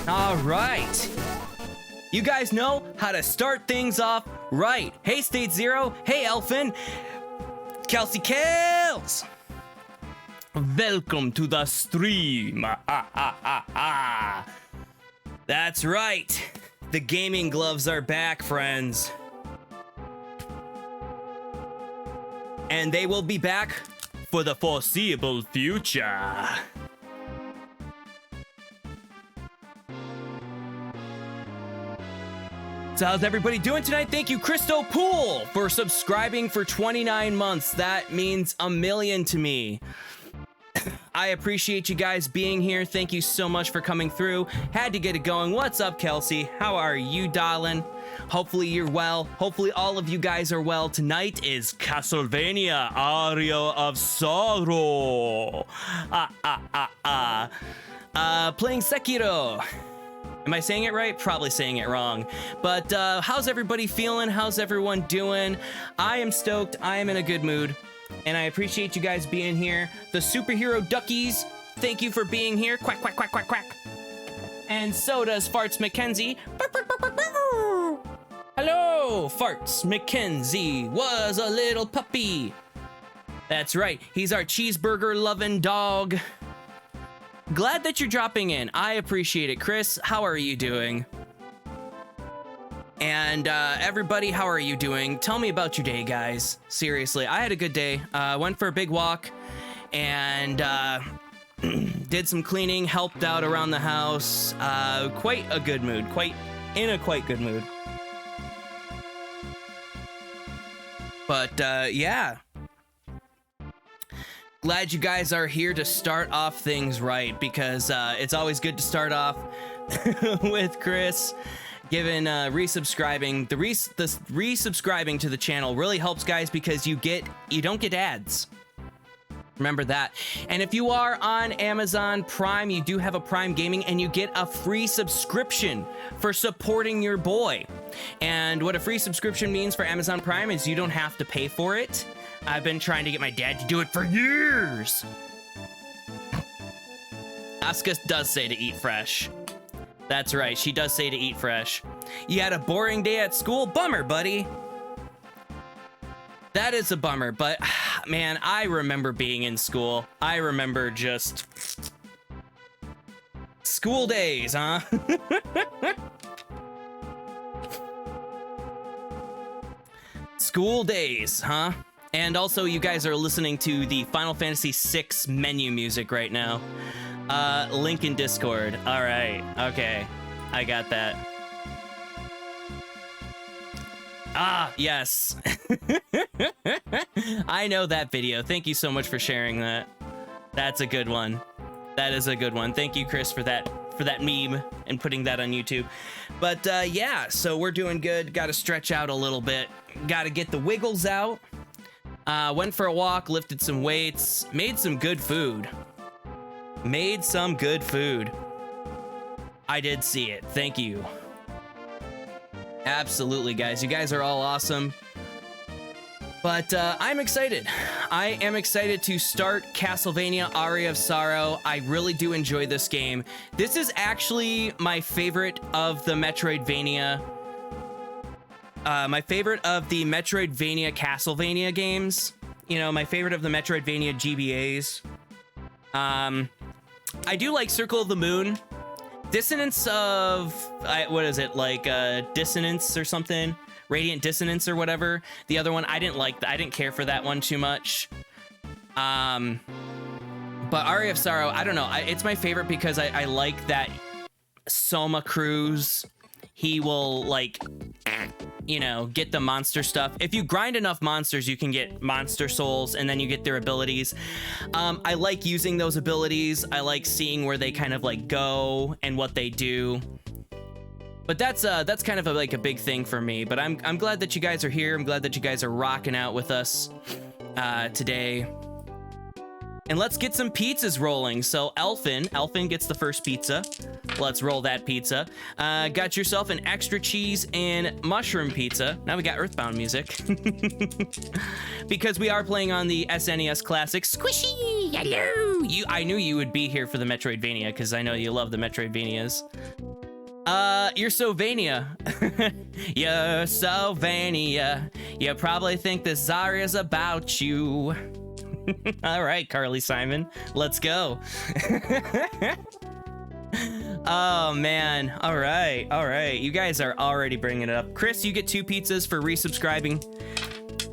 All right. You guys know how to start things off right. Hey, State Zero. Hey, Elfin. Kelsey Kales. Welcome to the stream. That's right. The gaming gloves are back, friends. And they will be back for the foreseeable future. So how's everybody doing tonight? Thank you, Christo Pool, for subscribing for 29 months. That means a million to me. I appreciate you guys being here. Thank you so much for coming through. Had to get it going. What's up, Kelsey? How are you, darling? Hopefully you're well. Hopefully all of you guys are well. Tonight is Castlevania, Aria of Sorrow. Playing Sekiro. Am I saying it right? Probably saying it wrong. But how's everybody feeling? How's everyone doing? I am stoked. I am in a good mood. And I appreciate you guys being here. The superhero duckies, thank you for being here. Quack, quack, quack, quack, quack. And so does Farts McKenzie. Hello, Farts McKenzie was a little puppy. That's right. He's our cheeseburger-loving dog. Glad that you're dropping in. I appreciate it. Chris, how are you doing? And everybody, how are you doing? Tell me about your day, guys. Seriously, I had a good day. Went for a big walk and did some cleaning, helped out around the house. Quite a good mood. Quite good mood. But yeah. Glad you guys are here to start off things right, because it's always good to start off with Chris. Given resubscribing, the resubscribing to the channel really helps, guys, because you don't get ads. Remember that. And if you are on Amazon Prime, you do have a Prime Gaming, and you get a free subscription for supporting your boy. And what a free subscription means for Amazon Prime is you don't have to pay for it. I've been trying to get my dad to do it for years. Asuka does say to eat fresh. That's right, she does say to eat fresh. You had a boring day at school? Bummer, buddy. That is a bummer, but man, I remember being in school. I remember just school days, huh? School days, huh? And also, you guys are listening to the Final Fantasy VI menu music right now. Link in Discord. All right. Okay. I got that. Ah, yes. I know that video. Thank you so much for sharing that. That's a good one. That is a good one. Thank you, Chris, for that meme and putting that on YouTube. But yeah, so we're doing good. Got to stretch out a little bit. Got to get the wiggles out. Went for a walk, lifted some weights, made some good food. I did see it. Thank you. Absolutely, guys. You guys are all awesome. But I'm excited. I am excited to start Castlevania Aria of Sorrow. I really do enjoy this game. This is actually my favorite of the Metroidvania. My favorite of the Metroidvania Castlevania games. You know, my favorite of the Metroidvania GBAs. I do like Circle of the Moon. Dissonance of... what is it? Like, Dissonance or something? Radiant Dissonance or whatever. The other one, I didn't care for that one too much. But Aria of Sorrow, I don't know. It's my favorite because I like that Soma Cruz. He will, like... you know, get the monster stuff. If you grind enough monsters, you can get monster souls, and then you get their abilities. I like using those abilities. I like seeing where they kind of like go and what they do. But that's kind of like a big thing for me. But I'm glad that you guys are here. I'm glad that you guys are rocking out with us today. And let's get some pizzas rolling. So Elfin gets the first pizza. Let's roll that pizza. Got yourself an extra cheese and mushroom pizza. Now we got Earthbound music. Because we are playing on the SNES Classic. Squishy! Hello! I knew you would be here for the Metroidvania, because I know you love the Metroidvanias. You're Sylvania. You're Sylvania. You probably think this Aria's about you. All right, Carly Simon, let's go. Oh man, all right, you guys are already bringing it up. Chris, you get 2 pizzas for resubscribing.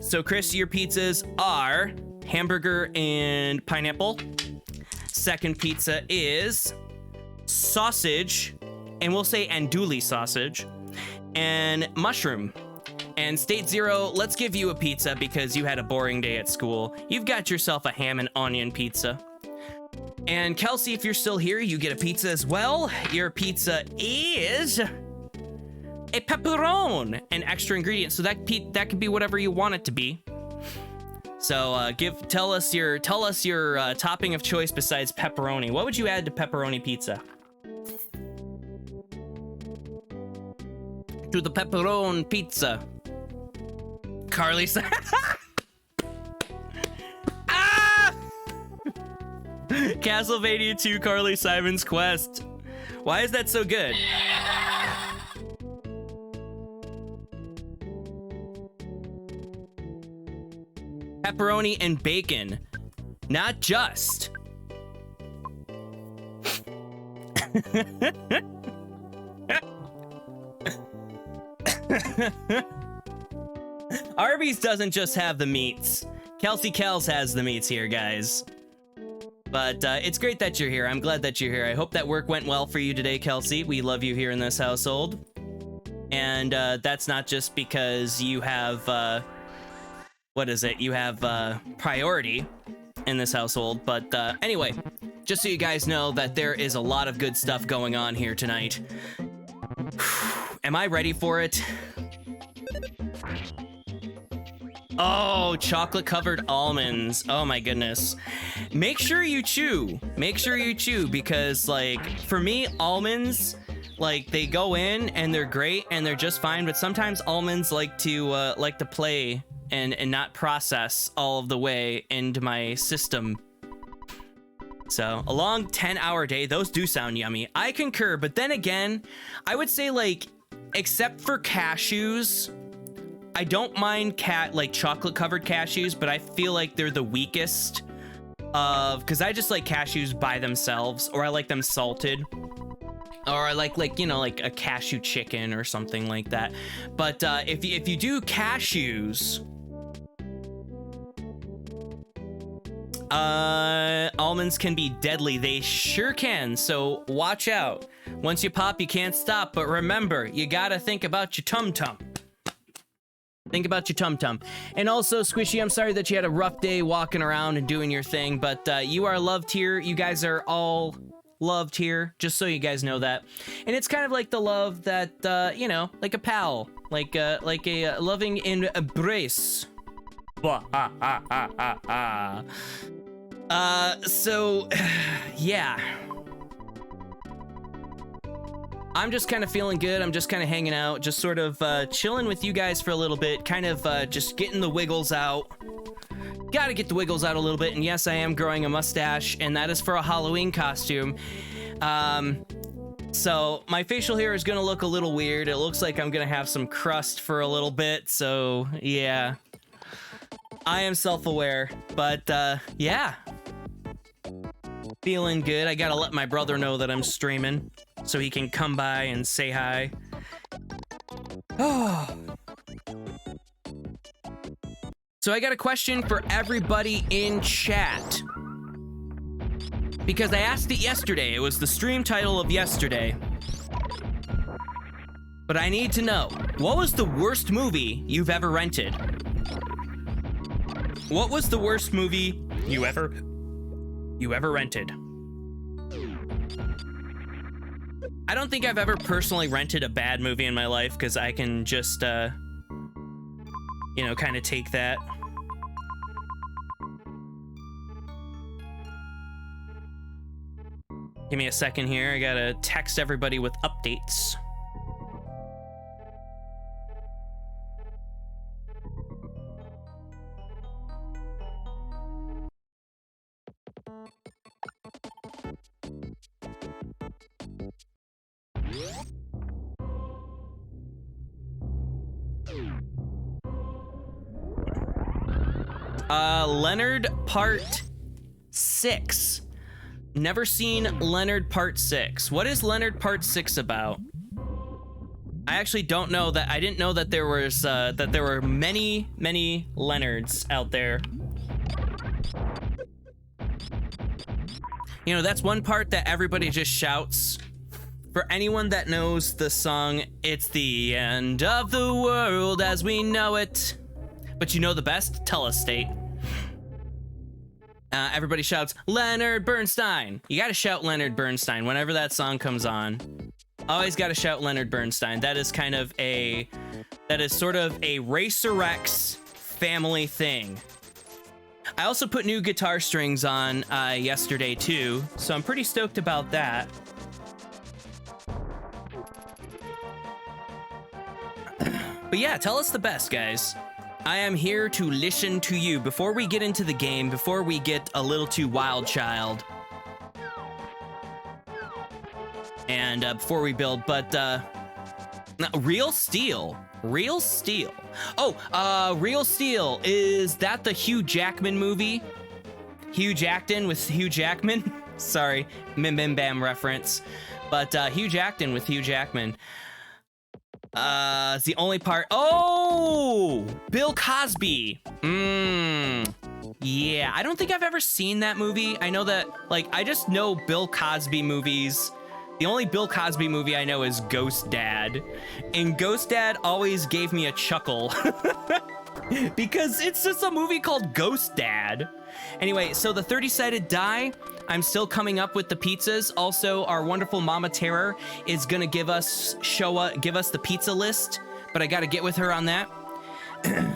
So Chris, your pizzas are hamburger and pineapple. Second pizza is sausage, and we'll say andouille sausage, and mushroom. And State Zero, let's give you a pizza because you had a boring day at school. You've got yourself a ham and onion pizza. And Kelsey, if you're still here, you get a pizza as well. Your pizza is a pepperoni, an extra ingredient. So that could be whatever you want it to be. So tell us your topping of choice besides pepperoni. What would you add to pepperoni pizza? To the pepperoni pizza. Carly Ah! Castlevania 2 Carly Simon's Quest. Why is that so good? Pepperoni and bacon. Not just. Arby's doesn't just have the meats. Kelsey Kels has the meats here, guys. But it's great that you're here. I'm glad that you're here. I hope that work went well for you today, Kelsey. We love you here in this household. And that's not just because you have, what is it? You have priority in this household. But anyway, just so you guys know that there is a lot of good stuff going on here tonight. Am I ready for it? Oh, chocolate covered almonds. Oh my goodness. Make sure you chew. Make sure you chew because, like, for me, almonds, like, they go in and they're great and they're just fine, but sometimes almonds like to play and not process all of the way into my system. So a long 10-hour day, those do sound yummy. I concur, but then again, I would say, like, except for cashews, I don't mind chocolate covered cashews, but I feel like they're the weakest because I just like cashews by themselves, or I like them salted, or I like you know, like a cashew chicken or something like that. But if you do cashews, almonds can be deadly. They sure can. So watch out. Once you pop, you can't stop. But remember, you gotta think about your tum-tum. Think about your tum-tum. And also, Squishy, I'm sorry that you had a rough day walking around and doing your thing, but you are loved here. You guys are all loved here, just so you guys know that. And it's kind of like the love that, you know, like a pal, like a loving embrace. So, yeah. I'm just kind of feeling good. I'm just kind of hanging out, just sort of chilling with you guys for a little bit, kind of just getting the wiggles out. Gotta get the wiggles out a little bit, and yes, I am growing a mustache, and that is for a Halloween costume. So my facial hair is gonna look a little weird. It looks like I'm gonna have some crust for a little bit, so yeah. I am self-aware, but yeah. Feeling good. I gotta let my brother know that I'm streaming so he can come by and say hi. Oh. So I got a question for everybody in chat, because I asked it yesterday. It was the stream title of yesterday. But I need to know, what was the worst movie you've ever rented? What was the worst movie you ever rented? I don't think I've ever personally rented a bad movie in my life, because I can just, you know, kind of take that. Give me a second here. I gotta text everybody with updates. Leonard Part 6. Never seen Leonard Part 6. What is Leonard Part 6 about? I actually don't know that. I didn't know that there was that there were many Leonards out there. You know, that's one part that everybody just shouts. For anyone that knows the song, it's the end of the world as we know it. But you know the best? Telestate. Everybody shouts, Leonard Bernstein. You gotta shout Leonard Bernstein whenever that song comes on. Always gotta shout Leonard Bernstein. That is kind of a, that is sort of a RaycerX family thing. I also put new guitar strings on yesterday too, so I'm pretty stoked about that. But yeah, tell us the best, guys. I am here to listen to you. Before we get into the game, before we get a little too wild child, and before we build, but Real Steel. Real Steel. Oh, Real Steel. Is that the Hugh Jackman movie? Hugh Jackman with Hugh Jackman? Sorry, Mim Bim Bam reference. But Hugh Jackman with Hugh Jackman. It's the only part. Oh, Bill Cosby. Yeah, I don't think I've ever seen that movie. I know that, like, I just know Bill Cosby movies. The only Bill Cosby movie I know is Ghost Dad. And Ghost Dad always gave me a chuckle. Because it's just a movie called Ghost Dad. Anyway, so the 30-sided die, I'm still coming up with the pizzas. Also, our wonderful Mama Terror is gonna give us the pizza list, but I gotta get with her on that.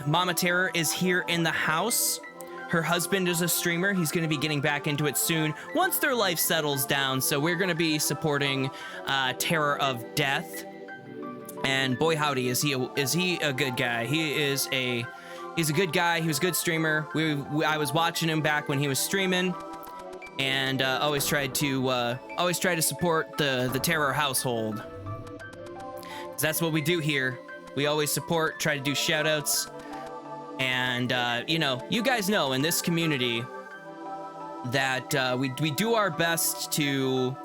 Mama Terror is here in the house. Her husband is a streamer. He's going to be getting back into it soon once their life settles down. So we're going to be supporting Terror of Death. And boy howdy, is he a good guy? He's a good guy. He was a good streamer. I was watching him back when he was streaming, and always tried to support the Terror household. 'Cause that's what we do here. We always support, try to do shout outs. And, you know, you guys know in this community that we do our best to...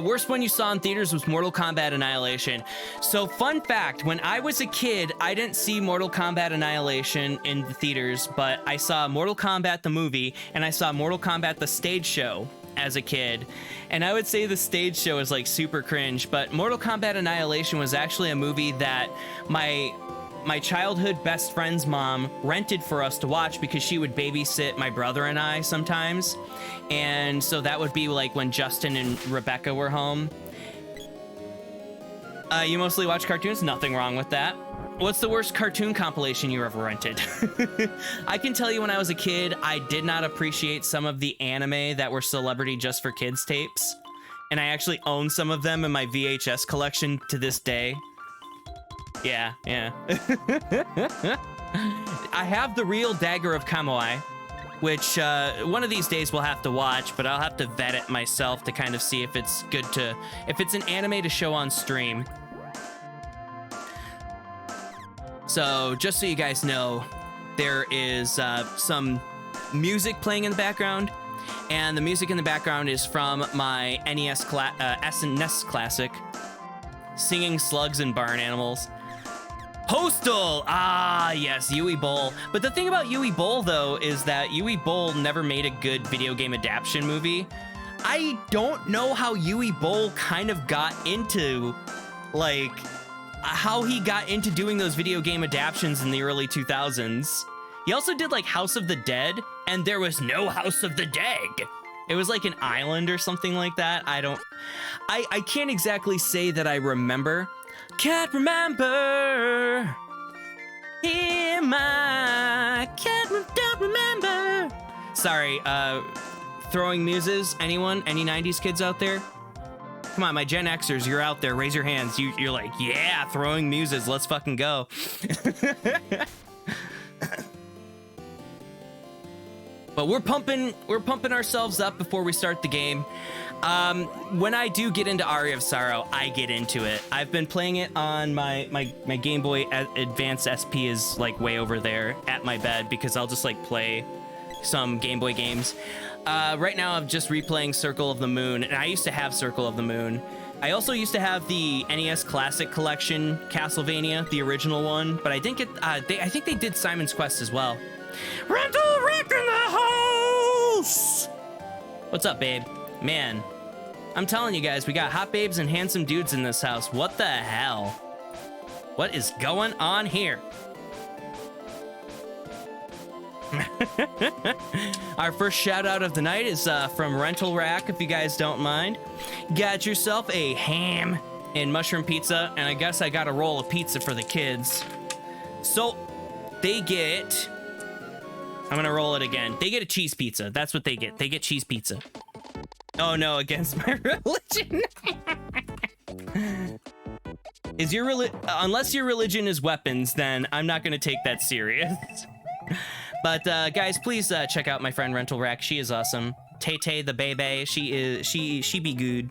worst one you saw in theaters was Mortal Kombat Annihilation. So, fun fact, when I was a kid, I didn't see Mortal Kombat Annihilation in the theaters, but I saw Mortal Kombat the movie, and I saw Mortal Kombat the stage show as a kid. And I would say the stage show is, like, super cringe, but Mortal Kombat Annihilation was actually a movie that my childhood best friend's mom rented for us to watch because she would babysit my brother and I sometimes. And so that would be like when Justin and Rebecca were home. You mostly watch cartoons? Nothing wrong with that. What's the worst cartoon compilation you ever rented? I can tell you when I was a kid, I did not appreciate some of the anime that were Celebrity Just for Kids tapes. And I actually own some of them in my VHS collection to this day. Yeah. I have the real Dagger of Kamui, which one of these days we'll have to watch, but I'll have to vet it myself to kind of see if it's good to, if it's an anime to show on stream. So just so you guys know, there is some music playing in the background, and the music in the background is from my SNES classic, Singing Slugs and Barn Animals. Postal! Ah, yes, Yui Bowl. But the thing about Yui Bowl, though, is that Yui Bowl never made a good video game adaptation movie. I don't know how Yui Bowl kind of got into, like, how he got into doing those video game adaptions in the early 2000s. He also did, like, House of the Dead, and there was no House of the Dead. It was like an island or something like that. I can't exactly say that I remember. Can't remember. Don't remember. Sorry, throwing muses. Anyone? Any 90s kids out there? Come on, my Gen Xers, you're out there. Raise your hands. You're like, yeah, throwing muses. Let's fucking go. But we're pumping ourselves up before we start the game. When I do get into Aria of Sorrow, I get into it. I've been playing it on my Game Boy Advance SP is like way over there at my bed because I'll just like play some Game Boy games. Right now I'm just replaying Circle of the Moon, and I used to have Circle of the Moon. I also used to have the NES Classic Collection Castlevania, the original one, but I didn't get, I think they did Simon's Quest as well. RaycerX in the house! What's up, babe? Man, I'm telling you guys, we got hot babes and handsome dudes in this house. What the hell? What is going on here? Our first shout out of the night is from Rental Rack, if you guys don't mind. Got yourself a ham and mushroom pizza, and I guess I got a roll of pizza for the kids. So they get, I'm gonna roll it again. They get a cheese pizza. That's what they get. They get cheese pizza. Oh no, against my religion. Is your unless your religion is weapons, then I'm not gonna take that serious. But guys, please check out my friend Rental Rack. She is awesome. Tay the baby, she be good.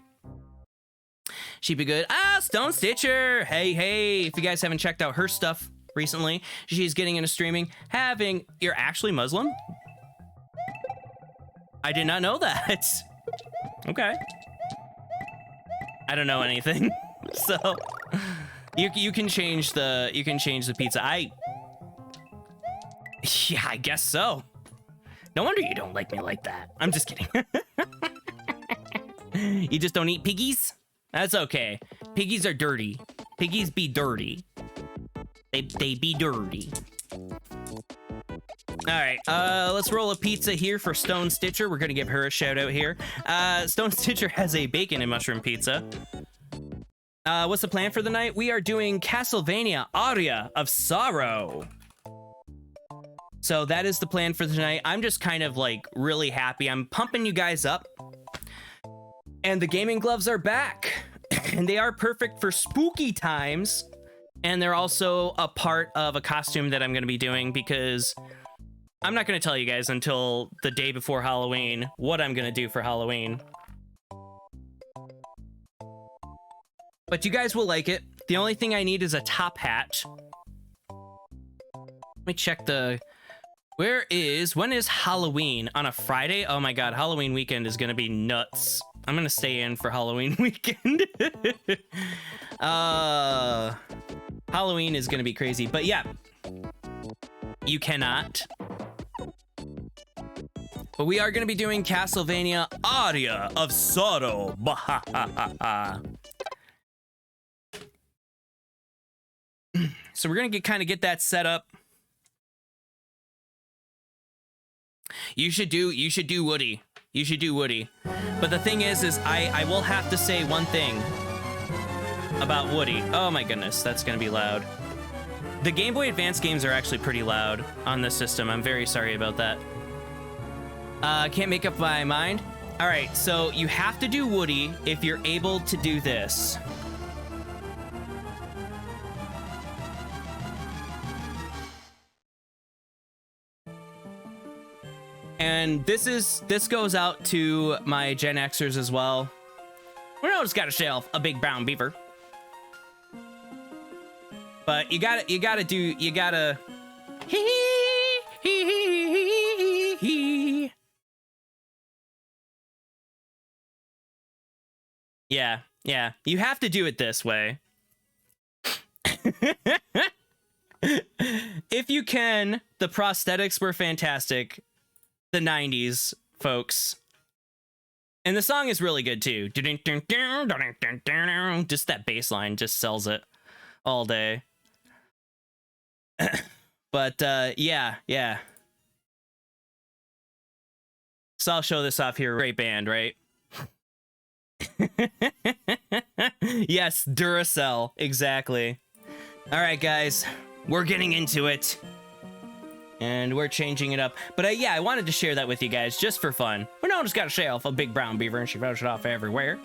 She be good. Ah, Stone Stitcher. Hey, if you guys haven't checked out her stuff recently, she's getting into streaming. You're actually Muslim? I did not know that. Okay. I don't know anything. So you can change the pizza. Yeah, I guess so. No wonder you don't like me like that. I'm just kidding. You just don't eat piggies? That's okay. Piggies are dirty. Piggies be dirty. They be dirty. All right, let's roll a pizza here for Stone Stitcher. We're gonna give her a shout out here. Stone Stitcher has a bacon and mushroom pizza. What's the plan for the night? We are doing Castlevania Aria of Sorrow. So that is the plan for tonight. I'm just kind of like really happy. I'm pumping you guys up. And the gaming gloves are back. And they are perfect for spooky times. And they're also a part of a costume that I'm going to be doing because I'm not going to tell you guys until the day before Halloween what I'm going to do for Halloween. But you guys will like it. The only thing I need is a top hat. Let me check the... when is Halloween? On a Friday? Oh my god, Halloween weekend is gonna be nuts. I'm gonna stay in for Halloween weekend. Halloween is gonna be crazy, but yeah. You cannot. But we are gonna be doing Castlevania Aria of Sorrow. So we're gonna get that set up. You should do Woody. You should do Woody. But the thing is I will have to say one thing about Woody. Oh my goodness, that's gonna be loud. The Game Boy Advance games are actually pretty loud on this system. I'm very sorry about that. Can't make up my mind. All right, so you have to do Woody if you're able to do this. And this goes out to my Gen Xers as well. We know it's got a shelf, a big brown beaver. But you gotta Yeah, you have to do it this way. If you can, the prosthetics were fantastic. The 90s, folks. And the song is really good too. Just that bass line just sells it all day. But yeah. So I'll show this off here. Great band, right? Yes, Duracell, exactly. All right, guys, we're getting into it. And we're changing it up. But yeah, I wanted to share that with you guys just for fun. Winona's got a shelf, a big brown beaver, and she throws it off everywhere.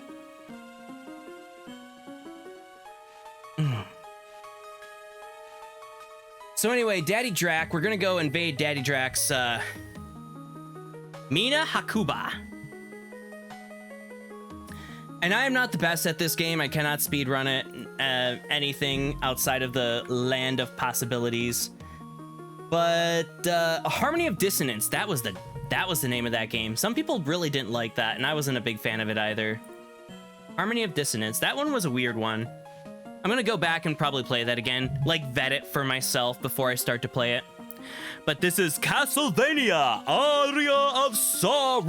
So anyway, Daddy Drac, we're gonna go invade Daddy Drac's Mina Hakuba. And I am not the best at this game. I cannot speedrun it, anything outside of the land of possibilities. But Harmony of Dissonance, that was the name of that game. Some people really didn't like that, and I wasn't a big fan of it either. Harmony of Dissonance, that one was a weird one. I'm gonna go back and probably play that again, like vet it for myself before I start to play it. But this is Castlevania, Aria of Sorrow.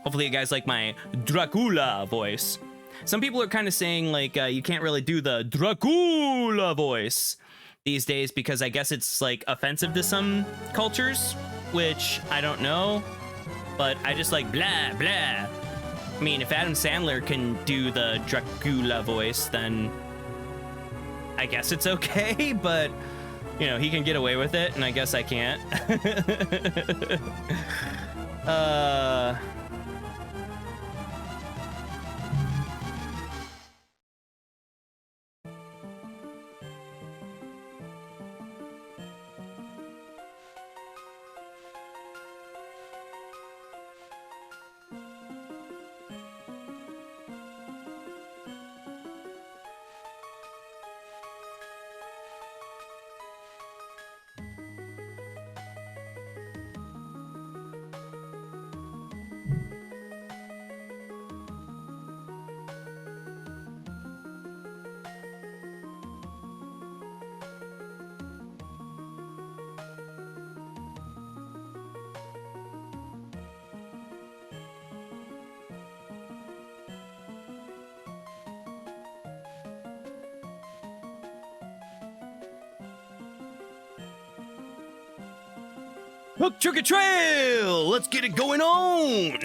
Hopefully you guys like my Dracula voice. Some people are kind of saying like you can't really do the Dracula voice these days because I guess it's like offensive to some cultures, which I don't know, but I just like blah, blah. I mean, if Adam Sandler can do the Dracula voice, then I guess it's okay, but you know, he can get away with it, and I guess I can't. Hook, trick, or trail! Let's get it going on!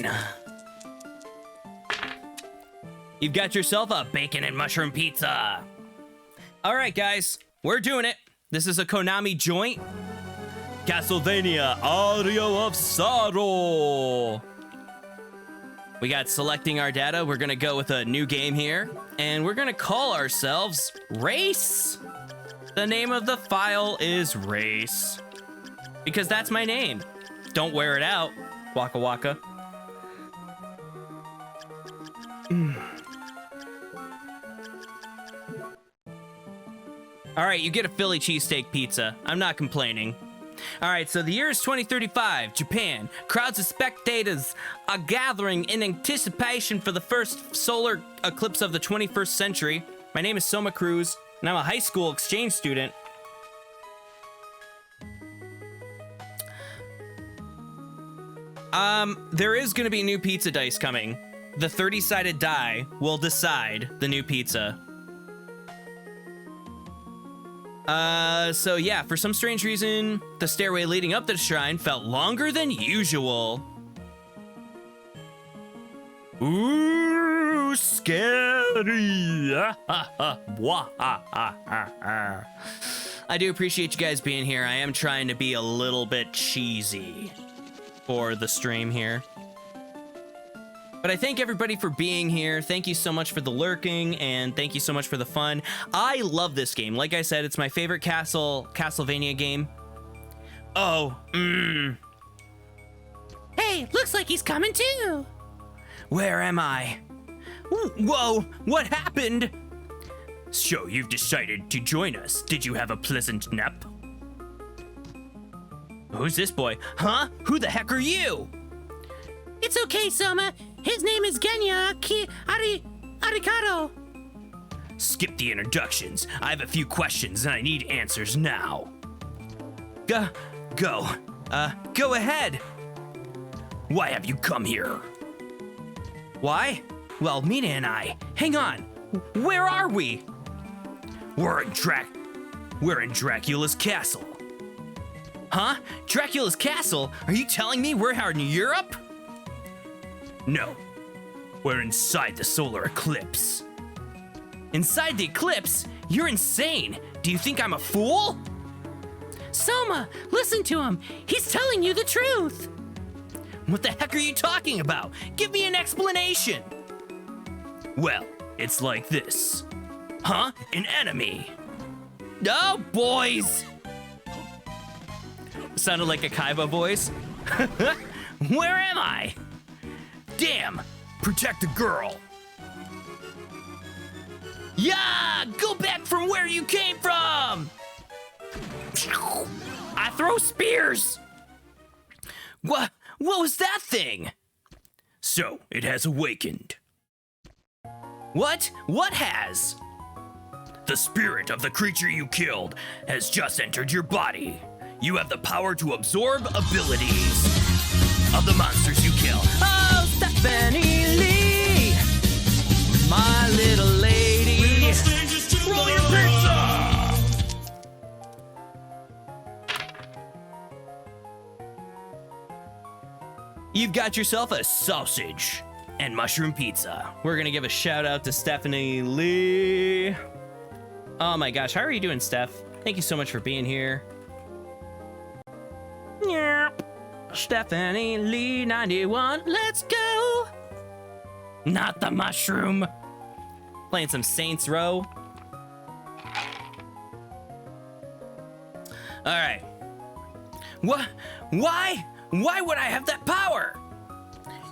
You've got yourself a bacon and mushroom pizza. All right, guys, we're doing it. This is a Konami joint. Castlevania, Aria of Sorrow. We got selecting our data. We're gonna go with a new game here, and we're gonna call ourselves Race. The name of the file is Race, because that's my name. Don't wear it out, Waka Waka. All right, you get a Philly cheesesteak pizza. I'm not complaining. All right, so the year is 2035, Japan. Crowds of spectators are gathering in anticipation for the first solar eclipse of the 21st century. My name is Soma Cruz, and I'm a high school exchange student. There is gonna be new pizza dice coming. The 30-sided die will decide the new pizza. So yeah, for some strange reason, the stairway leading up to the shrine felt longer than usual. Ooh, scary. I do appreciate you guys being here. I am trying to be a little bit cheesy for the stream here. But I thank everybody for being here. Thank you so much for the lurking, and thank you so much for the fun. I love this game. Like I said, it's my favorite Castlevania game. Oh, Hey, looks like he's coming too. Where am I? Whoa, what happened? So you've decided to join us. Did you have a pleasant nap? Who's this boy? Huh? Who the heck are you? It's okay, Soma. His name is Genya Arikado. Skip the introductions. I have a few questions and I need answers now. Go ahead. Why have you come here? Why? Well, Mina and I. Hang on. Where are we? We're in Dracula's castle. Huh? Dracula's castle? Are you telling me we're out in Europe? No. We're inside the solar eclipse. Inside the eclipse? You're insane. Do you think I'm a fool? Soma, listen to him. He's telling you the truth. What the heck are you talking about? Give me an explanation. Well, it's like this. Huh? An enemy. Oh, boys. Sounded like a Kaiba voice. Where am I? Damn! Protect the girl! Yeah! Go back from where you came from! I throw spears! What was that thing? So, it has awakened. What? What has? The spirit of the creature you killed has just entered your body. You have the power to absorb abilities of the monsters you kill. Oh, Stephanie Lee, my little lady. Roll your pizza! You've got yourself a sausage and mushroom pizza. We're gonna give a shout out to Stephanie Lee. Oh my gosh, how are you doing, Steph? Thank you so much for being here. Yep. Stephanie Lee 91, let's go. Not the mushroom. Playing some Saints Row. All right. What? Why? Why would I have that power?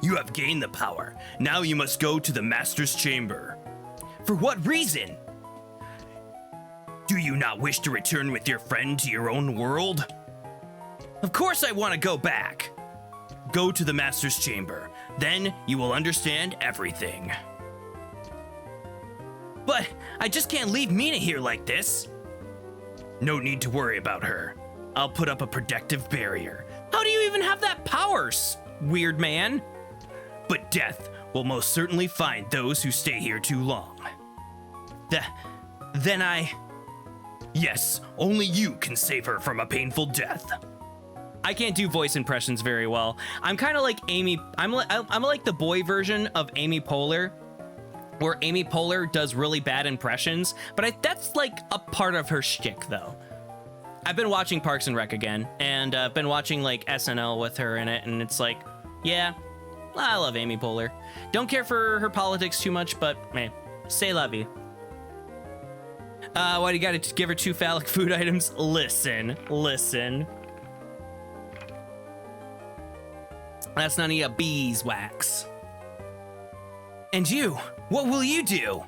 You have gained the power. Now you must go to the Master's Chamber. For what reason? Do you not wish to return with your friend to your own world? Of course I want to go back. Go to the Master's Chamber. Then you will understand everything. But I just can't leave Mina here like this. No need to worry about her. I'll put up a protective barrier. How do you even have that power, weird man? But death will most certainly find those who stay here too long. Then Yes, only you can save her from a painful death. I can't do voice impressions very well. I'm kind of like Amy. I'm like the boy version of Amy Poehler, where Amy Poehler does really bad impressions, but that's like a part of her shtick, though. I've been watching Parks and Rec again, and I've been watching like SNL with her in it, and it's like, yeah, I love Amy Poehler. Don't care for her politics too much, but man, say la vie. Why do you gotta give her 2 phallic food items? Listen. That's none of your beeswax. And you, what will you do?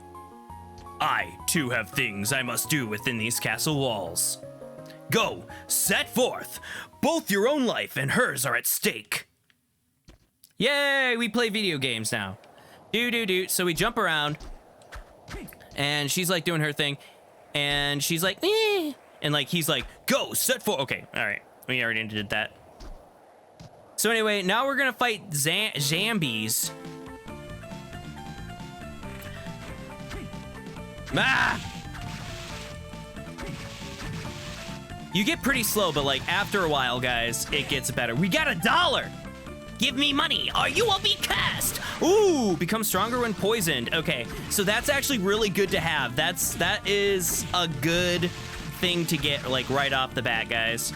I, too, have things I must do within these castle walls. Go, set forth. Both your own life and hers are at stake. Yay, we play video games now. Do. So we jump around, and she's like doing her thing, and she's like, eh. And like he's like, go, set forth. Okay, all right, we already did that. So anyway, now we're gonna fight zombies. Ah! You get pretty slow, but like after a while, guys, it gets better. We got $1. Give me money or you will be cast. Ooh, become stronger when poisoned. Okay, so that's actually really good to have. That is a good thing to get like right off the bat, guys.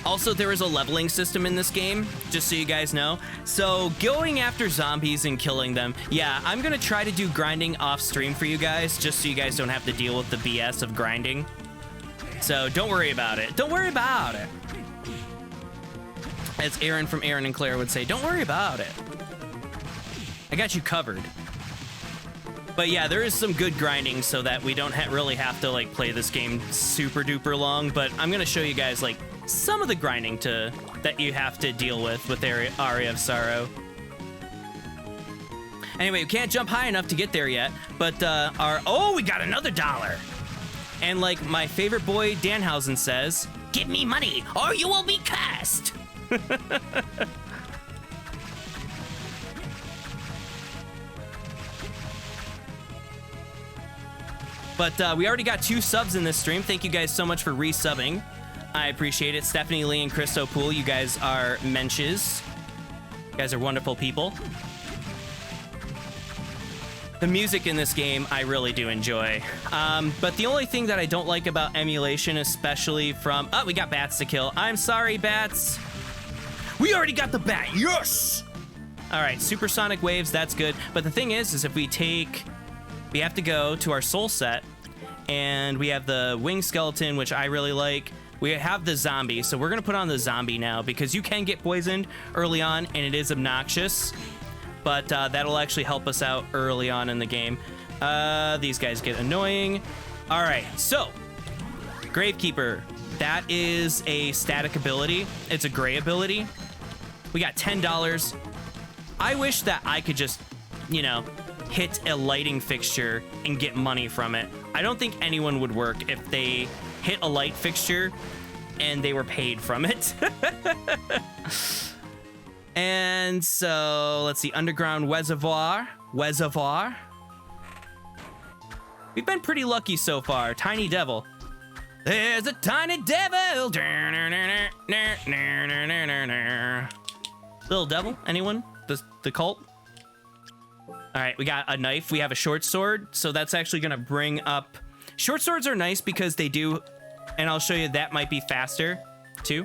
Also, there is a leveling system in this game, just so you guys know. So going after zombies and killing them, yeah, I'm gonna try to do grinding off stream for you guys, just so you guys don't have to deal with the BS of grinding. So don't worry about it. Don't worry about it. As Aaron from Aaron and Claire would say, don't worry about it. I got you covered. But yeah, there is some good grinding so that we don't really have to like play this game super duper long, but I'm gonna show you guys like some of the grinding that you have to deal with Aria of Sorrow. Anyway, we can't jump high enough to get there yet, but oh, we got another $1. And like my favorite boy Danhausen says, give me money or you will be cast. But we already got 2 subs in this stream. Thank you guys so much for resubbing. I appreciate it. Stephanie Lee and Christo Poole, you guys are mensches. You guys are wonderful people. The music in this game, I really do enjoy. But the only thing that I don't like about emulation, especially from... Oh, we got bats to kill. I'm sorry, bats. We already got the bat. Yes! All right, supersonic waves, that's good. But the thing is if we have to go to our soul set, and we have the wing skeleton, which I really like. We have the zombie, so we're gonna put on the zombie now because you can get poisoned early on and it is obnoxious, but that'll actually help us out early on in the game. These guys get annoying. All right, so Gravekeeper, that is a static ability. It's a gray ability. We got $10. I wish that I could just, you know, hit a lighting fixture and get money from it. I don't think anyone would work if they hit a light fixture and they were paid from it. And so let's see, underground reservoir. We've been pretty lucky so far. Tiny devil. There's a tiny devil. Little devil, anyone? The cult? All right, we got a knife. We have a short sword, so that's actually gonna bring up... Short swords are nice because they do, and I'll show you that might be faster, too.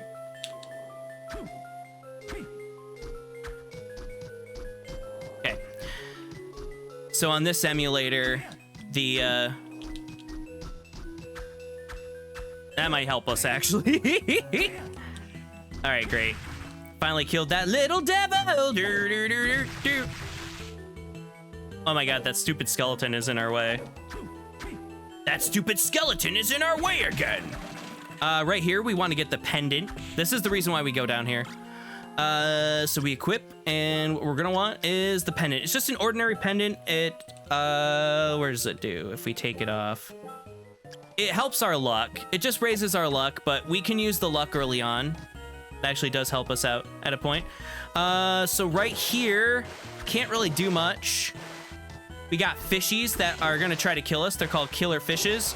Okay. So on this emulator, the, that might help us, actually. All right, great. Finally killed that little devil. Oh my god, that stupid skeleton is in our way. That stupid skeleton is in our way again. Right here, we want to get the pendant. This is the reason why we go down here. So we equip, and what we're gonna want is the pendant. It's just an ordinary pendant. It, where does it do if we take it off? It helps our luck. It just raises our luck, but we can use the luck early on. That actually does help us out at a point. So right here, can't really do much. We got fishies that are gonna try to kill us. They're called killer fishes.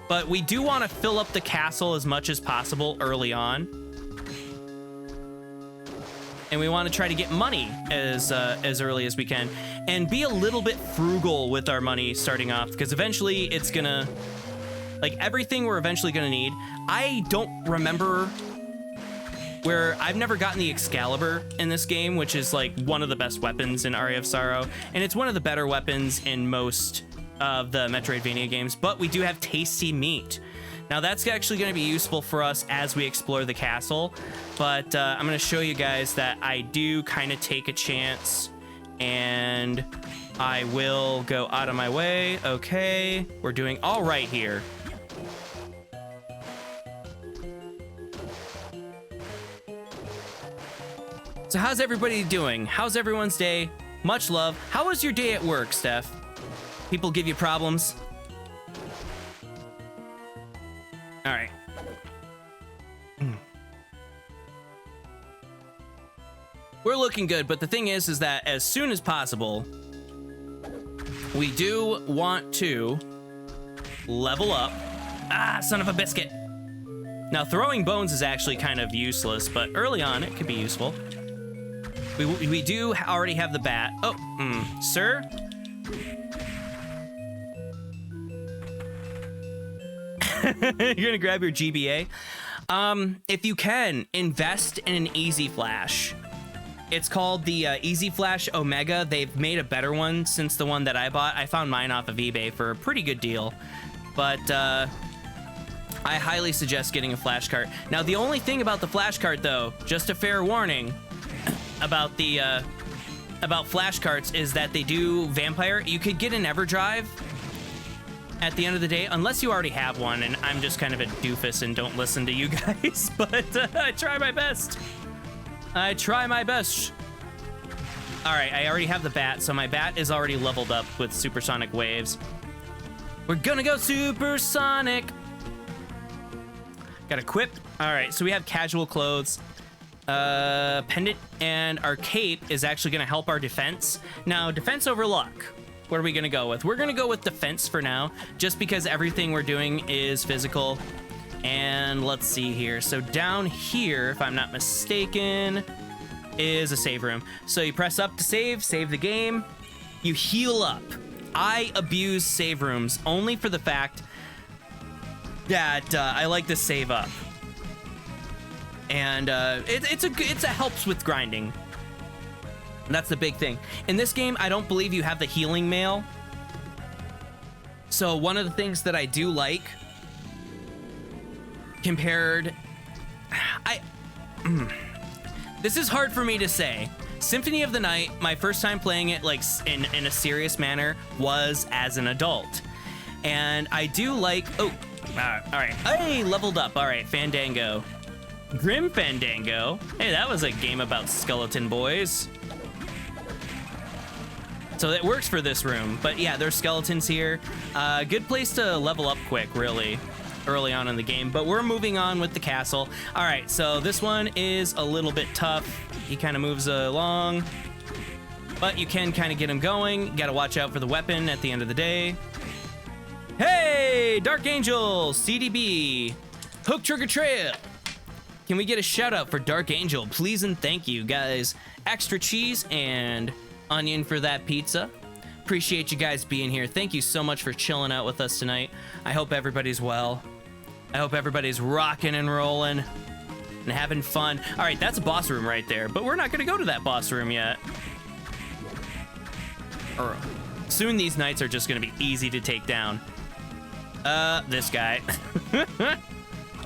But we do want to fill up the castle as much as possible early on. And we want to try to get money as early as we can. And be a little bit frugal with our money starting off, because eventually it's gonna... Like, everything we're eventually gonna need. I don't remember where... I've never gotten the Excalibur in this game, which is, like, one of the best weapons in Aria of Sorrow. And it's one of the better weapons in most of the Metroidvania games. But we do have tasty meat. Now, that's actually gonna be useful for us as we explore the castle. But I'm gonna show you guys that I do kind of take a chance. And I will go out of my way. Okay, we're doing all right here. So how's everybody doing? How's everyone's day? Much love. How was your day at work, Steph? People give you problems? All right. We're looking good, but the thing is that as soon as possible, we do want to level up. Ah, son of a biscuit. Now, throwing bones is actually kind of useless, but early on, it could be useful. We do already have the bat. Oh, sir? You're gonna grab your GBA? If you can, invest in an Easy Flash. It's called the Easy Flash Omega. They've made a better one since the one that I bought. I found mine off of eBay for a pretty good deal. But I highly suggest getting a flash cart. Now, the only thing about the flash cart, though, just a fair warning about the about flash carts, is that they do vampire. You could get an Everdrive at the end of the day, unless you already have one, and I'm just kind of a doofus and don't listen to you guys, but I try my best. I try my best. All right, I already have the bat, so my bat is already leveled up with supersonic waves. We're gonna go supersonic. Got equip. All right, so we have casual clothes. Pendant, and our cape is actually gonna help our defense. Now, defense over luck. What are we gonna go with? We're gonna go with defense for now, just because everything we're doing is physical. And let's see here. So down here, if I'm not mistaken, is a save room. So you press up to save the game. You heal up. I abuse save rooms only for the fact that I like to save up. And it's a helps with grinding. And that's the big thing. In this game, I don't believe you have the healing mail. So one of the things that I do like compared... This is hard for me to say. Symphony of the Night, my first time playing it like in a serious manner was as an adult. And I do like... Oh, all right. Hey, leveled up. All right, Fandango. Grim Fandango. Hey, that was a game about skeleton boys. So it works for this room. But yeah, there's skeletons here. Good place to level up quick, really, early on in the game. But we're moving on with the castle. All right, so this one is a little bit tough. He kind of moves along, but you can kind of get him going. You got to watch out for the weapon at the end of the day. Hey, Dark Angel, CDB, Hook Trigger Trail. Can we get a shout out for Dark Angel, please and thank you, guys. Extra cheese and onion for that pizza. Appreciate you guys being here. Thank you so much for chilling out with us tonight. I hope everybody's well. I hope everybody's rocking and rolling and having fun. All right, that's a boss room right there, but we're not gonna go to that boss room yet. Or soon these knights are just gonna be easy to take down. This guy.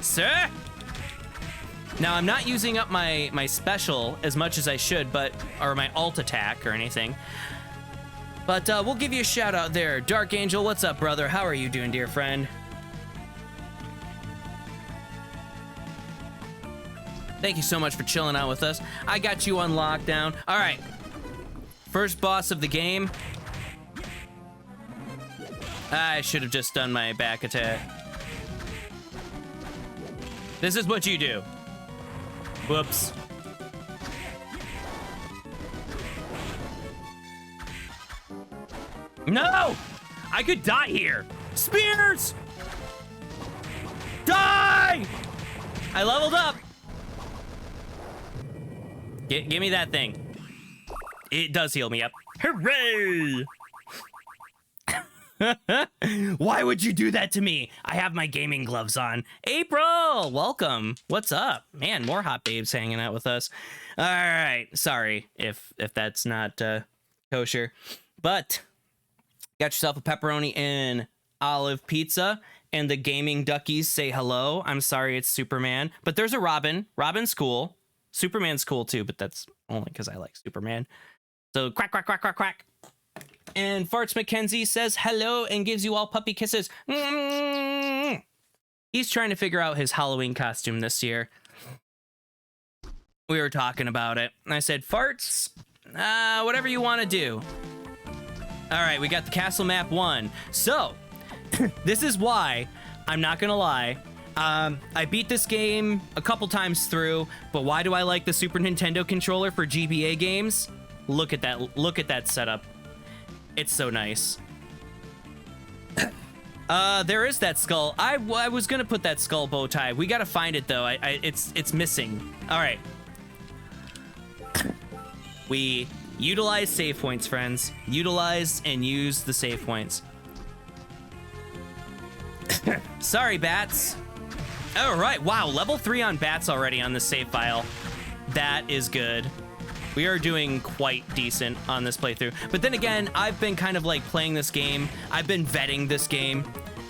Sir? Now, I'm not using up my special as much as I should, or my alt attack or anything. But we'll give you a shout out there. Dark Angel, what's up, brother? How are you doing, dear friend? Thank you so much for chilling out with us. I got you on lockdown. All right. First boss of the game. I should have just done my back attack. This is what you do. Whoops. No! I could die here. Spears! Die! I leveled up. Give me that thing. It does heal me up. Hooray! Why would you do that to me? I have my gaming gloves on. April, welcome. What's up? Man, more hot babes hanging out with us. All right. Sorry if that's not kosher. But got yourself a pepperoni and olive pizza. And the gaming duckies say hello. I'm sorry it's Superman. But there's a Robin. Robin's cool. Superman's cool too, but that's only because I like Superman. So quack, quack, quack, quack, quack. And Farts McKenzie says hello and gives you all puppy kisses. Mm-hmm. He's trying to figure out his Halloween costume this year. We were talking about it. I said, Farts, whatever you want to do. All right, we got the castle map 1. So, this is why, I'm not going to lie, I beat this game a couple times through, but why do I like the Super Nintendo controller for GBA games? Look at that setup. It's so nice. There is that skull. I was gonna put that skull bow tie. We gotta find it though. It's missing. All right. We utilize save points, friends. Utilize and use the save points. Sorry, bats. All right. Wow, level 3 on bats already on the save file. That is good. We are doing quite decent on this playthrough. But then again, I've been kind of like playing this game. I've been vetting this game.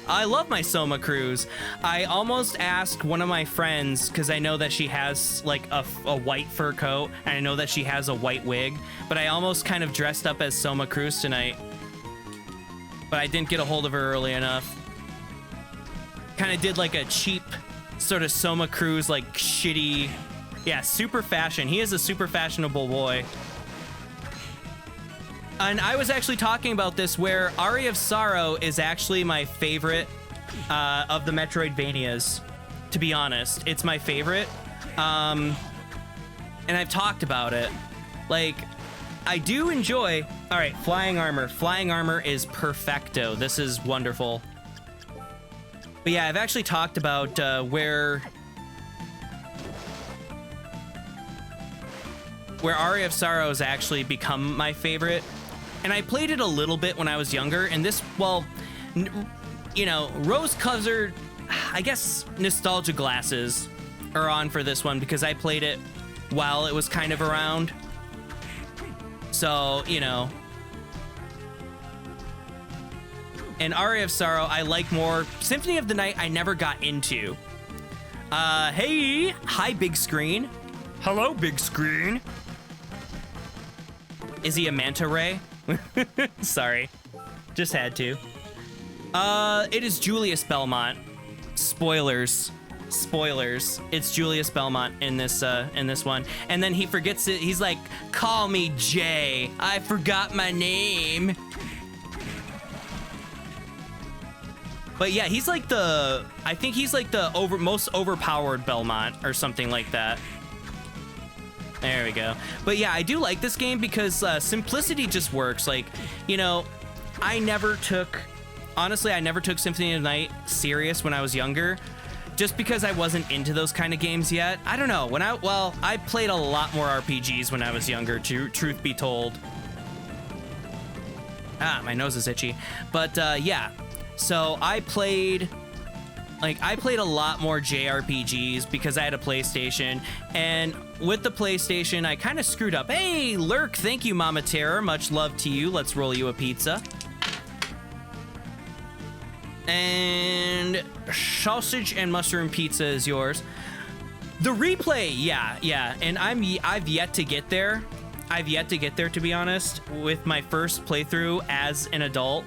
I love my Soma Cruz. I almost asked one of my friends, because I know that she has like a white fur coat, and I know that she has a white wig, but I almost kind of dressed up as Soma Cruz tonight. But I didn't get a hold of her early enough. Kind of did like a cheap sort of Soma Cruz, like shitty... Yeah, super fashion. He is a super fashionable boy. And I was actually talking about this where Aria of Sorrow is actually my favorite of the Metroidvanias, to be honest. It's my favorite. And I've talked about it. Like, I do enjoy... All right, flying armor. Flying armor is perfecto. This is wonderful. But yeah, I've actually talked about where Aria of Sorrow has actually become my favorite. And I played it a little bit when I was younger, and this, well, you know, rose-colored, I guess, nostalgia glasses are on for this one because I played it while it was kind of around. So, you know. And Aria of Sorrow, I like more. Symphony of the Night, I never got into. Hey, hi, big screen. Hello, big screen. Is he a manta ray? Sorry, just had to. It is Julius Belmont. Spoilers. It's Julius Belmont in this one. And then he forgets it. He's like, call me Jay. I forgot my name. But yeah, he's like I think he's like the most overpowered Belmont or something like that. There we go. But yeah, I do like this game because simplicity just works. Like, you know, I never took Symphony of the Night serious when I was younger, just because I wasn't into those kind of games yet. I don't know. I played a lot more RPGs when I was younger, truth be told. Ah, my nose is itchy. But yeah, so I played a lot more JRPGs because I had a PlayStation, and with the PlayStation, I kind of screwed up. Hey, Lurk, thank you, Mama Terror. Much love to you. Let's roll you a pizza. And sausage and mushroom pizza is yours. The replay, yeah, and I've yet to get there. To be honest, with my first playthrough as an adult.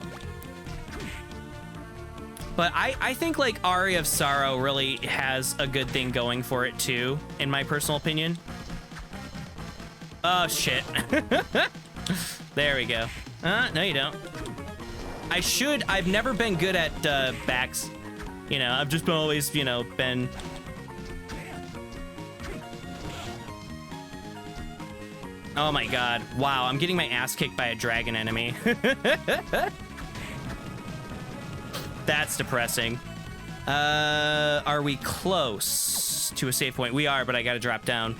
But I think like Aria of Sorrow really has a good thing going for it too, in my personal opinion. Oh shit. There we go. No you don't. I've never been good at backs. You know, I've just always, you know, been... Oh my god. Wow, I'm getting my ass kicked by a dragon enemy. That's depressing. Are we close to a save point? We are, but I gotta drop down.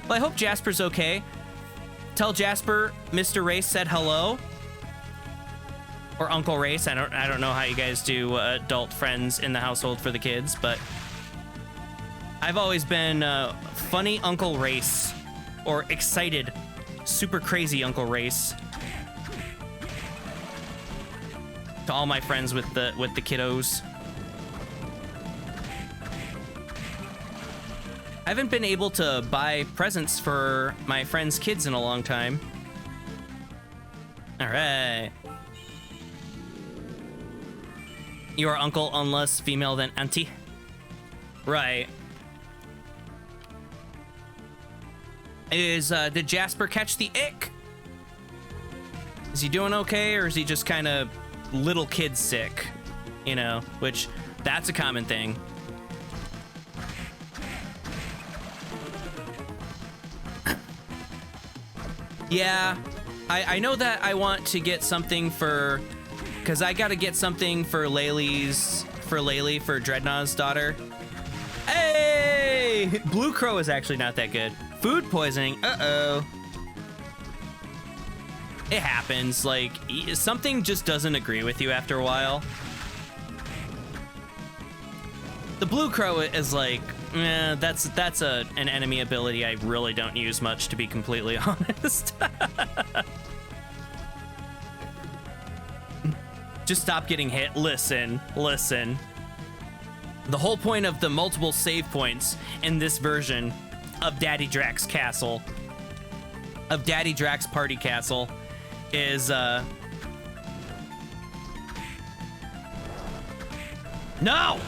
Well, I hope Jasper's okay. Tell Jasper Mr. Race said hello. Or Uncle Race. I don't know how you guys do adult friends in the household for the kids, but I've always been funny Uncle Race, or excited, super crazy Uncle Race. To all my friends with the kiddos. I haven't been able to buy presents for my friends' kids in a long time. All right. You are uncle unless female than auntie. Right. Did Jasper catch the ick? Is he doing okay, or is he just kind of little kid sick? You know, which that's a common thing. Yeah, I know that I want to get something for, because I gotta get something for Laylee, for Dreadnaught's daughter. Hey! Blue Crow is actually not that good. Food poisoning, uh-oh. It happens, like, something just doesn't agree with you after a while. The Blue Crow is like, that's an enemy ability I really don't use much, to be completely honest. Just stop getting hit. Listen. The whole point of the multiple save points in this version of Daddy Drax Castle, of Daddy Drax Party Castle, is no.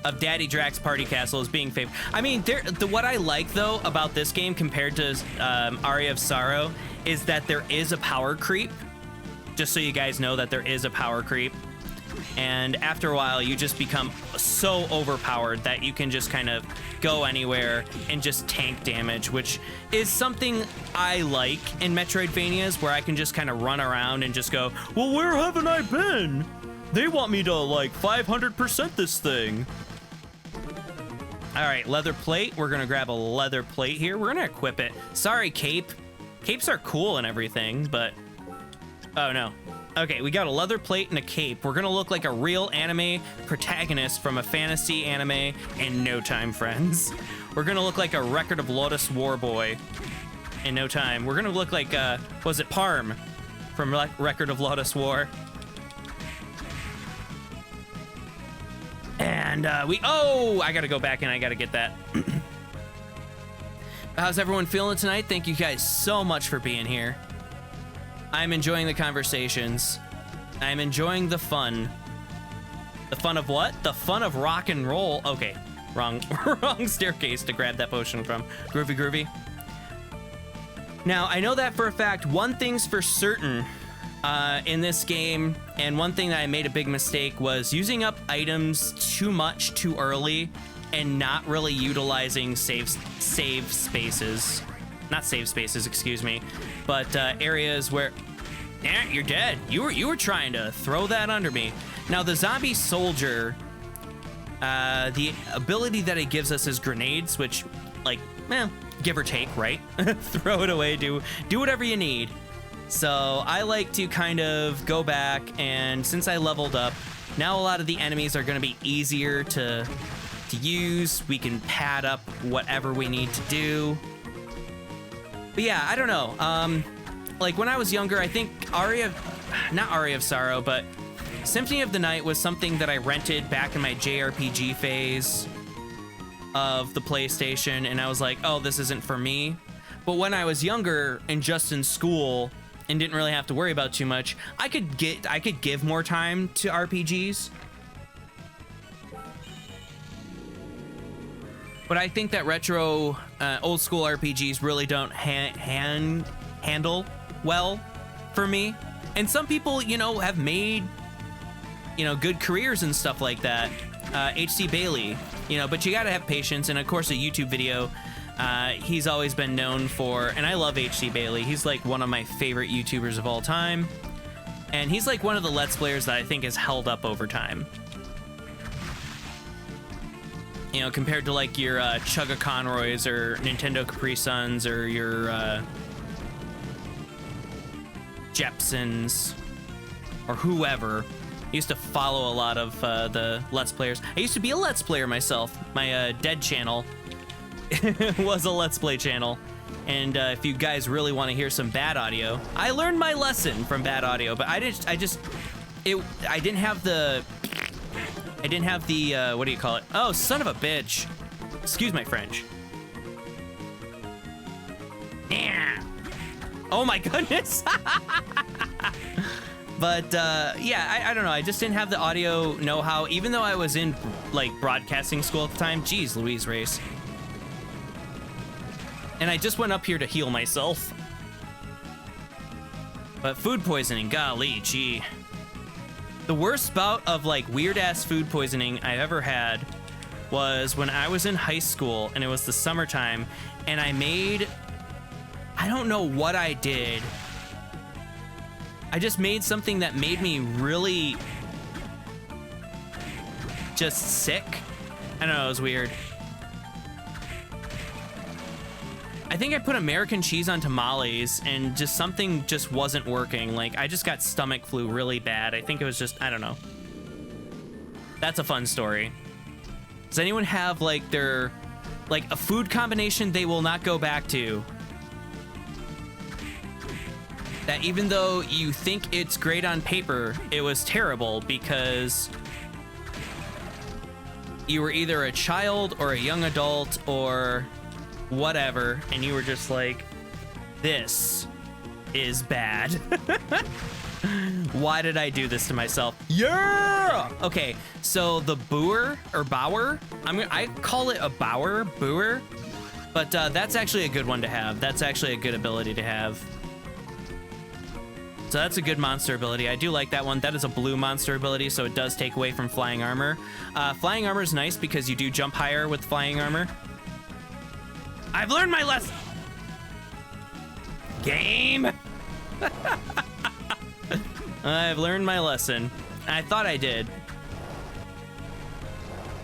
Of Daddy Drax Party Castle is being favored. I mean, what I like though about this game compared to Aria of Sorrow is that there is a power creep. Just so you guys know that there is a power creep. And after a while, you just become so overpowered that you can just kind of go anywhere and just tank damage, which is something I like in Metroidvanias, where I can just kind of run around and just go, well, where haven't I been? They want me to, like, 500% this thing. All right, leather plate. We're going to grab a leather plate here. We're going to equip it. Sorry, cape. Capes are cool and everything, but... Oh, no. Okay, we got a leather plate and a cape. We're gonna look like a real anime protagonist from a fantasy anime in no time, friends. We're gonna look like a Record of Lodoss War boy in no time. We're gonna look like, was it Parm from Record of Lodoss War? And I gotta go back and I gotta get that. How's everyone feeling tonight? Thank you guys so much for being here. I'm enjoying the conversations. I'm enjoying the fun. The fun of what? The fun of rock and roll. Okay, wrong staircase to grab that potion from. Groovy, groovy. Now, I know that for a fact. One thing's for certain in this game, and one thing that I made a big mistake was using up items too much too early and not really utilizing save spaces. Not save spaces, excuse me, but areas where you're dead. You were trying to throw that under me. Now the zombie soldier, the ability that it gives us is grenades, which, like, give or take, right? Throw it away, do whatever you need. So I like to kind of go back, and since I leveled up, now a lot of the enemies are going to be easier to use. We can pad up whatever we need to do. But yeah, I don't know. Like when I was younger, I think not Aria of Sorrow, but Symphony of the Night was something that I rented back in my JRPG phase of the PlayStation, and I was like, oh, this isn't for me. But when I was younger and just in school and didn't really have to worry about too much, I could give more time to RPGs. But I think that retro, old school RPGs really don't handle well for me. And some people, have made, good careers and stuff like that. H.C. Bailey, but you gotta have patience. And of course, a YouTube video, he's always been known for, and I love H.C. Bailey. He's like one of my favorite YouTubers of all time. And he's like one of the Let's Players that I think has held up over time. Compared to like your Chugga Conroys or Nintendo Capri Suns or your Jepsons or whoever. I used to follow a lot of the Let's Players. I used to be a Let's Player myself. My Dead channel was a Let's Play channel. And if you guys really want to hear some bad audio, I learned my lesson from bad audio, but I didn't have the what do you call it? Oh, son of a bitch. Excuse my French. Yeah. Oh my goodness. But yeah, I don't know. I just didn't have the audio know-how, even though I was in like broadcasting school at the time. Jeez Louise, Race. And I just went up here to heal myself. But food poisoning, golly, gee. The worst bout of like weird ass food poisoning I ever had was when I was in high school and it was the summertime, and I don't know what I did. I just made something that made me really just sick. I don't know, it was weird. I think I put American cheese on tamales and something just wasn't working. Like, I just got stomach flu really bad. I think it was just, I don't know. That's a fun story. Does anyone have like a food combination they will not go back to? That even though you think it's great on paper, it was terrible because you were either a child or a young adult or whatever, and you were just like, this is bad. Why did I do this to myself? Yeah! Okay, so the boer, I call it a boer, but that's actually a good one to have. That's actually a good ability to have. So that's a good monster ability. I do like that one. That is a blue monster ability, so it does take away from flying armor. Flying armor is nice because you do jump higher with flying armor. I've learned my lesson. Game. I've learned my lesson. I thought I did.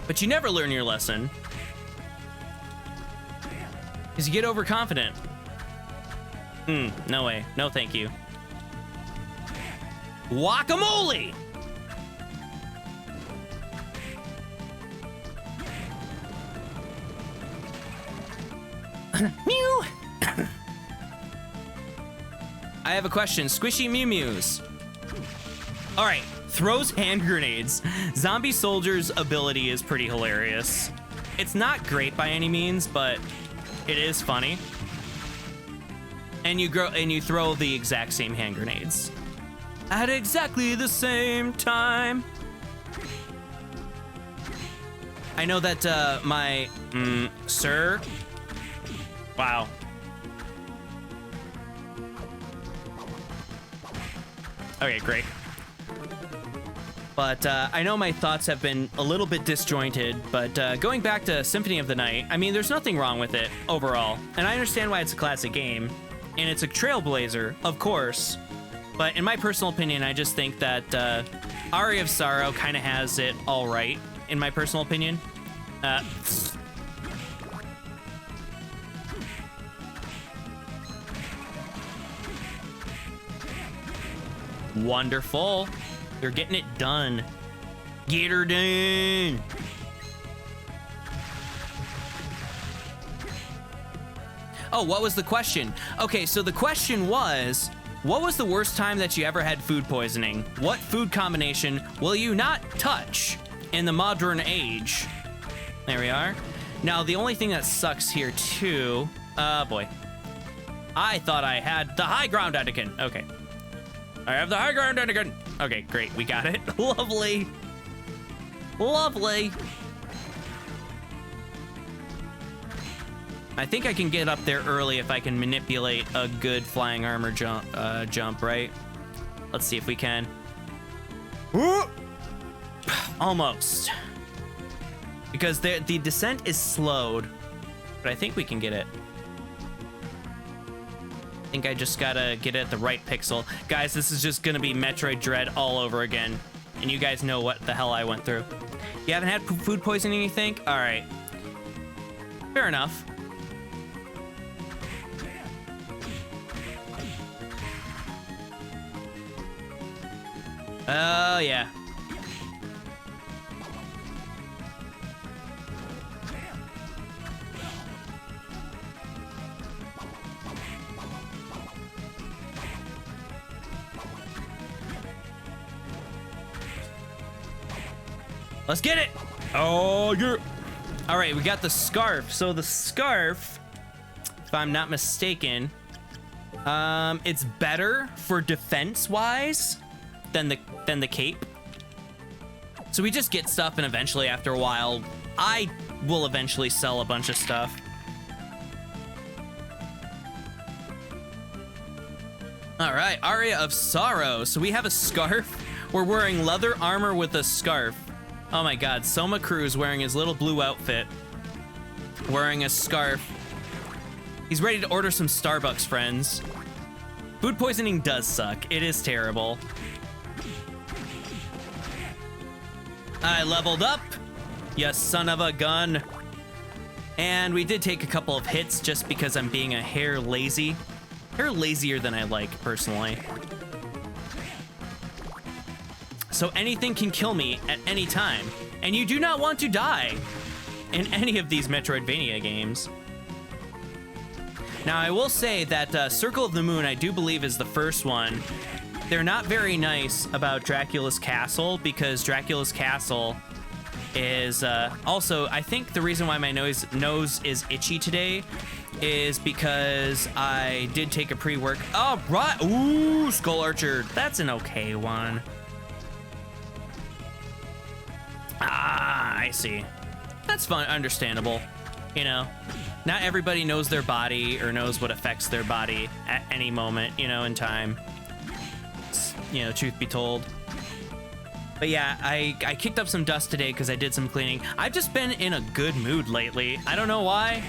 But you never learn your lesson. Because you get overconfident. No way. No thank you. Guacamole! Mew! I have a question. Squishy Mew Mews. All right, throws hand grenades. Zombie Soldier's ability is pretty hilarious. It's not great by any means, but it is funny. And you throw the exact same hand grenades at exactly the same time. I know that sir. Wow. Okay, great. But I know my thoughts have been a little bit disjointed, but going back to Symphony of the Night, I mean, there's nothing wrong with it overall. And I understand why it's a classic game, and it's a trailblazer, of course. But in my personal opinion, I just think that Aria of Sorrow kind of has it all right, in my personal opinion. Wonderful. They're getting it done. Get her done. Oh, what was the question? Okay, so the question was, what was the worst time that you ever had food poisoning? What food combination will you not touch in the modern age? There we are. Now, the only thing that sucks here, too... boy. I thought I had the high ground etiquette. Okay. I have the high ground etiquette. Okay, great. We got it. Lovely. Lovely. I think I can get up there early if I can manipulate a good flying armor jump, right? Let's see if we can. Almost. Because the descent is slowed, but I think we can get it. I think I just gotta get it at the right pixel. Guys, this is just gonna be Metroid Dread all over again. And you guys know what the hell I went through. You haven't had food poisoning, you think? All right. Fair enough. Oh, yeah. Let's get it. Oh, yeah. All right, we got the scarf. So the scarf, if I'm not mistaken, it's better for defense-wise than the cape. So we just get stuff, and eventually, after a while, I will eventually sell a bunch of stuff. All right, Aria of Sorrow. So we have a scarf. We're wearing leather armor with a scarf. Oh my God, Soma Cruz wearing his little blue outfit, wearing a scarf. He's ready to order some Starbucks, friends. Food poisoning does suck. It is terrible. I leveled up, you son of a gun. And we did take a couple of hits just because I'm being a hair lazy. Hair lazier than I like, personally. So anything can kill me at any time. And you do not want to die in any of these Metroidvania games. Now, I will say that Circle of the Moon, I do believe, is the first one. They're not very nice about Dracula's Castle, because Dracula's Castle is also, I think the reason why my nose is itchy today is because I did take a pre-work. Oh, right. Ooh, Skull Archer. That's an okay one. Ah, I see. That's fun, understandable. You know, not everybody knows their body or knows what affects their body at any moment, you know, in time. You know, truth be told. But yeah, I kicked up some dust today because I did some cleaning. I've just been in a good mood lately. I don't know why.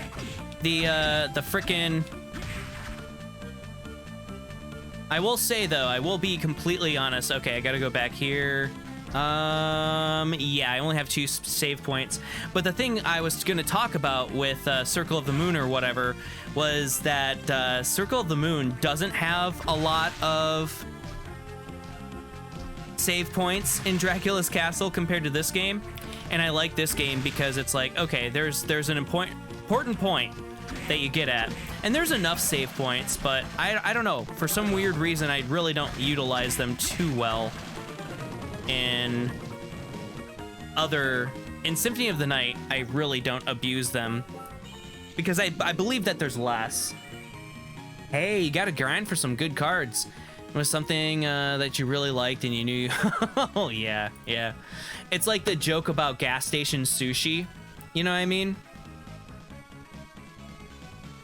The frickin'... I will say, though, I will be completely honest. Okay, I gotta go back here. Yeah, I only have 2 save points. But the thing I was going to talk about with Circle of the Moon or whatever was that Circle of the Moon doesn't have a lot of save points in Dracula's Castle compared to this game. And I like this game because it's like, okay, there's an important point that you get at. And there's enough save points, but I don't know. For some weird reason, I really don't utilize them too well. in Symphony of the Night, I really don't abuse them because I believe that there's less. Hey, you got to grind for some good cards. It was something that you really liked and you knew. Oh, yeah. It's like the joke about gas station sushi. You know what I mean?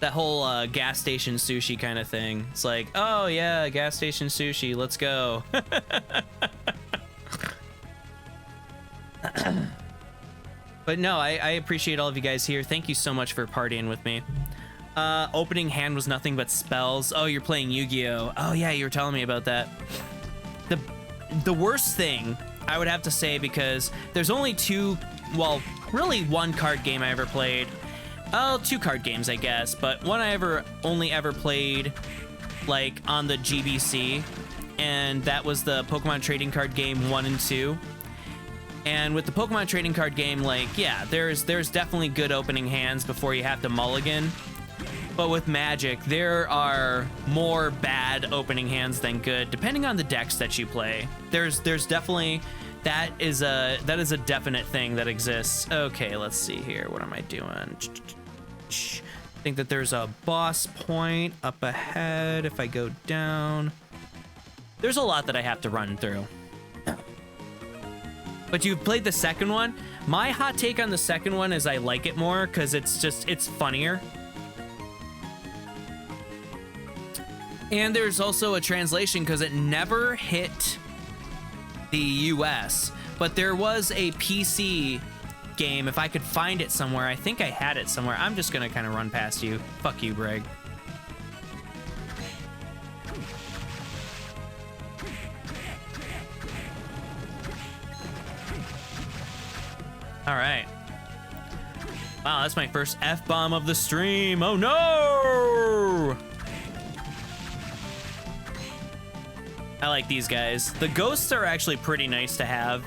That whole gas station sushi kind of thing. It's like, oh, yeah, gas station sushi. Let's go. But no, I appreciate all of you guys here. Thank you so much for partying with me. Opening hand was nothing but spells. Oh, you're playing Yu-Gi-Oh! Oh yeah, you were telling me about that. The worst thing I would have to say, because there's only really one card game I ever played. Oh, 2 card games, I guess, but one I only ever played like on the GBC, and that was the Pokemon trading card game 1 and 2. And with the Pokemon trading card game, like, yeah, there's definitely good opening hands before you have to mulligan. But with Magic, there are more bad opening hands than good, depending on the decks that you play. There's definitely that is a definite thing that exists. Okay, let's see here. What am I doing? I think that there's a boss point up ahead. If I go down, there's a lot that I have to run through. But you've played the second one. My hot take on the second one is I like it more because it's funnier. And there's also a translation because it never hit the US, but there was a PC game. If I could find it somewhere, I think I had it somewhere. I'm just gonna kind of run past you. Fuck you, Brig. All right. Wow, that's my first F-bomb of the stream. Oh no! I like these guys. The ghosts are actually pretty nice to have.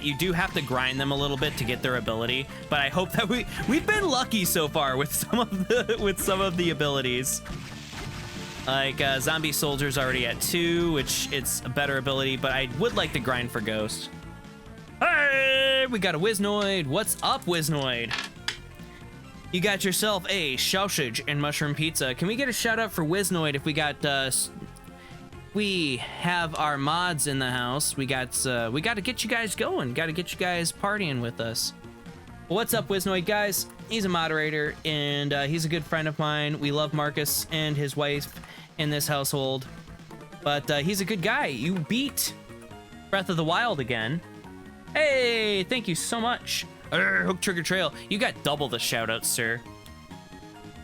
You do have to grind them a little bit to get their ability, but I hope that we've been lucky so far with some of the abilities. Like Zombie Soldier's already at 2, which it's a better ability, but I would like to grind for Ghost. Hey, we got a Wiznoid. What's up, Wiznoid? You got yourself a sausage and mushroom pizza. Can we get a shout out for Wiznoid if we got we have our mods in the house? We got to get you guys going. Got to get you guys partying with us. What's up, Wiznoid, guys? He's a moderator and he's a good friend of mine. We love Marcus and his wife in this household, but he's a good guy. You beat Breath of the Wild again. Hey, thank you so much. Hook Trigger Trail, you got double the shoutouts, sir.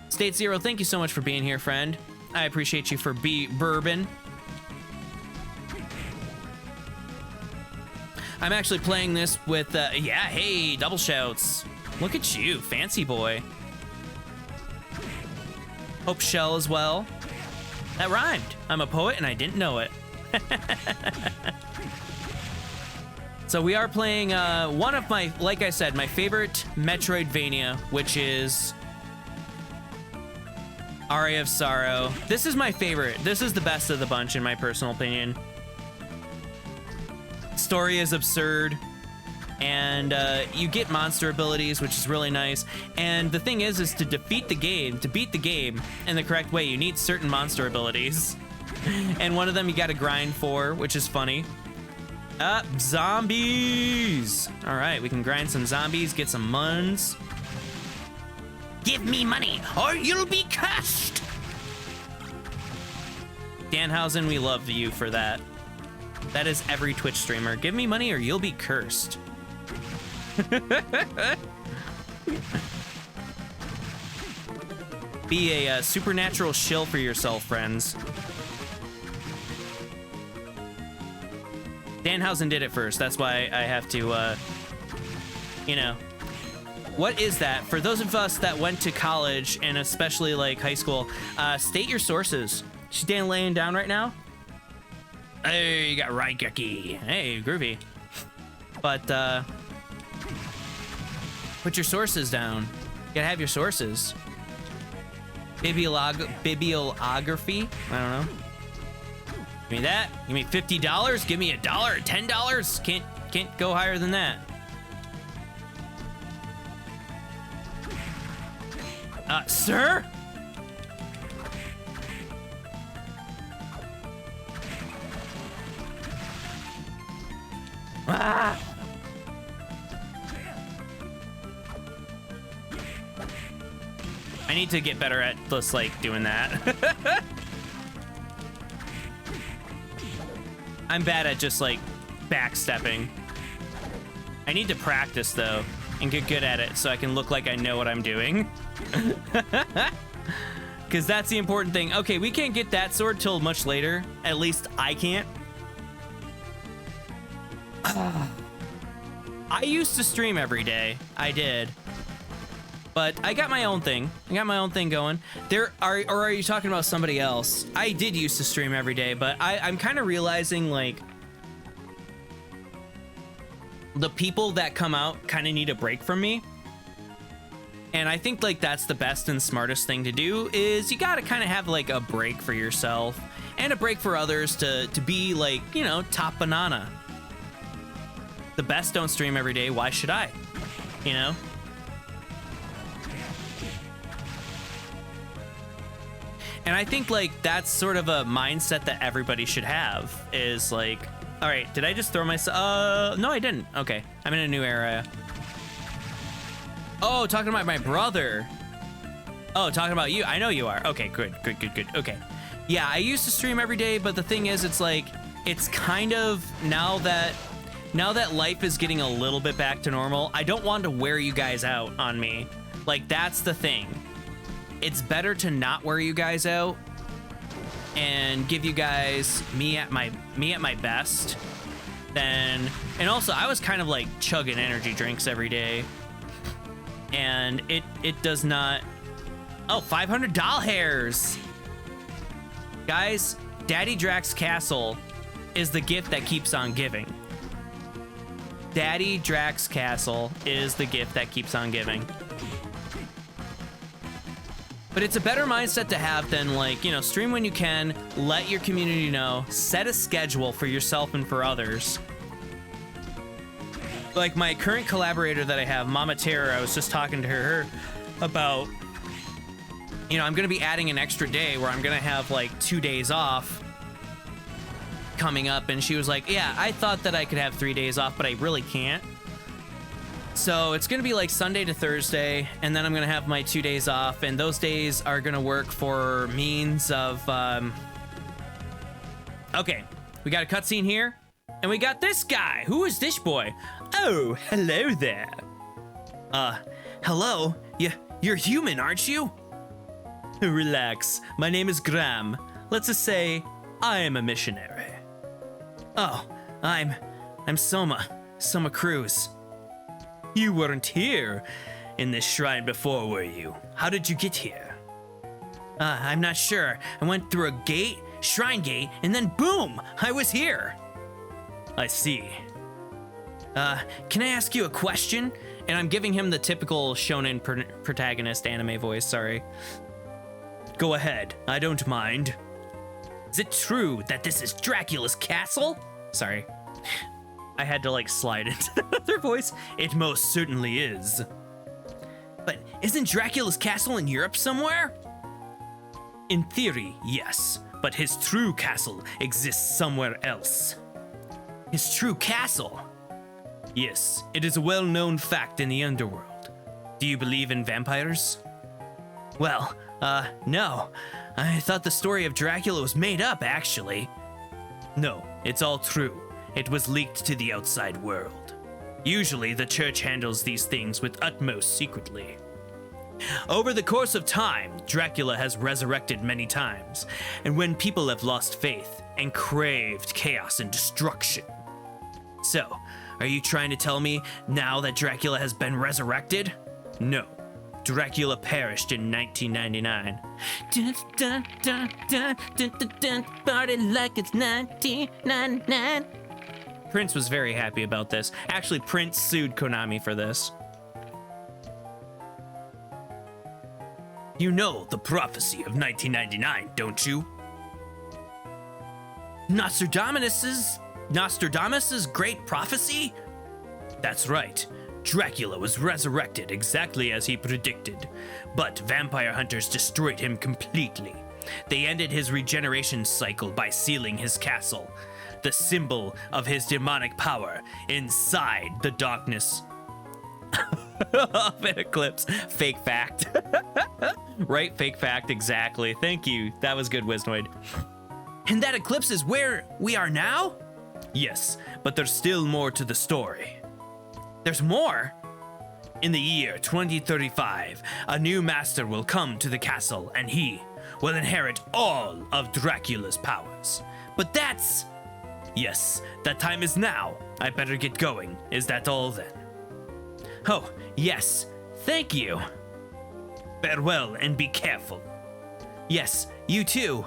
State Zero, thank you so much for being here, friend. I appreciate you for bourbon. I'm actually playing this with, yeah, hey, double shouts. Look at you, fancy boy. Hope Shell as well. That rhymed. I'm a poet and I didn't know it. So we are playing one of my, like I said, my favorite Metroidvania, which is Aria of Sorrow. This is my favorite. This is the best of the bunch, in my personal opinion. Story is absurd, and you get monster abilities, which is really nice. And the thing is to defeat the game, to beat the game in the correct way, you need certain monster abilities. And one of them you got to grind for, which is funny. Zombies! All right, we can grind some zombies, get some muns. Give me money, or you'll be cursed! Danhausen, we love you for that. That is every Twitch streamer. Give me money, or you'll be cursed. Be a supernatural shill for yourself, friends. Danhausen did it first. That's why I have to, you know. What is that? For those of us that went to college, and especially like high school, state your sources. Is Dan laying down right now? Hey, you got Raigeki. Hey, groovy. But, put your sources down. You gotta have your sources. Bibliography? I don't know. Give me that. Give me $50. Give me $1, $10. Can't go higher than that. Sir? Ah! I need to get better at just like doing that. I'm bad at just like backstepping. I need to practice though and get good at it so I can look like I know what I'm doing. Because that's the important thing. Okay, we can't get that sword till much later. At least I can't. I used to stream every day. I did. But I got my own thing. I got my own thing going. Or are you talking about somebody else? I did used to stream every day, but I'm kind of realizing like the people that come out kind of need a break from me. And I think like that's the best and smartest thing to do is you got to kind of have like a break for yourself and a break for others to be like, you know, top banana. The best don't stream every day. Why should I? You know? And I think like that's sort of a mindset that everybody should have is like, all right, did I just throw myself? No, I didn't. Okay, I'm in a new area. Oh, talking about my brother. Oh, talking about you. I know you are. Okay, good. Okay. Yeah, I used to stream every day, but the thing is, it's like, it's kind of now that life is getting a little bit back to normal, I don't want to wear you guys out on me. Like, that's the thing. It's better to not wear you guys out and give you guys me at my best than, and also I was kind of like chugging energy drinks every day and it does not. Oh, 500 doll hairs. Guys, Daddy Drax Castle is the gift that keeps on giving. Daddy Drax Castle is the gift that keeps on giving. But it's a better mindset to have than like, you know, stream when you can, let your community know, set a schedule for yourself and for others. Like my current collaborator that I have, Mama Terror, I was just talking to her about, you know, I'm going to be adding an extra day where I'm going to have like 2 days off coming up. And she was like, yeah, I thought that I could have 3 days off, but I really can't. So it's going to be like Sunday to Thursday, and then I'm going to have my 2 days off, and those days are going to work for means of, Okay, we got a cutscene here, and we got this guy. Who is this boy? Oh, hello there. Hello? You're human, aren't you? Relax, my name is Graham. Let's just say I am a missionary. Oh, I'm Soma Cruz. You weren't here in this shrine before, were you? How did you get here? I'm not sure. I went through a gate, shrine gate, and then boom, I was here. I see. Can I ask you a question? And I'm giving him the typical shonen protagonist anime voice, sorry. Go ahead, I don't mind. Is it true that this is Dracula's castle? Sorry. I had to like slide into their voice. It most certainly is. But isn't Dracula's castle in Europe somewhere? In theory, yes, but his true castle exists somewhere else. His true castle? Yes, it is a well-known fact in the underworld. Do you believe in vampires? Well, no. I thought the story of Dracula was made up, actually. No, it's all true. It was leaked to the outside world. Usually, the church handles these things with utmost secretly. Over the course of time, Dracula has resurrected many times, and when people have lost faith and craved chaos and destruction. So, are you trying to tell me now that Dracula has been resurrected? No. Dracula perished in 1999. Party like it's 1999. Prince was very happy about this. Actually, Prince sued Konami for this. You know the prophecy of 1999, don't you? Nostradamus's great prophecy? That's right. Dracula was resurrected exactly as he predicted, but vampire hunters destroyed him completely. They ended his regeneration cycle by sealing his castle, the symbol of his demonic power, inside the darkness of an eclipse. Fake fact. Right, fake fact, exactly. Thank you. That was good, Wisnoid. And that eclipse is where we are now? Yes, but there's still more to the story. There's more? In the year 2035, a new master will come to the castle, and he will inherit all of Dracula's powers. But that's... Yes, that time is now. I better get going. Is that all then? Oh, yes. Thank you. Farewell and be careful. Yes, you too.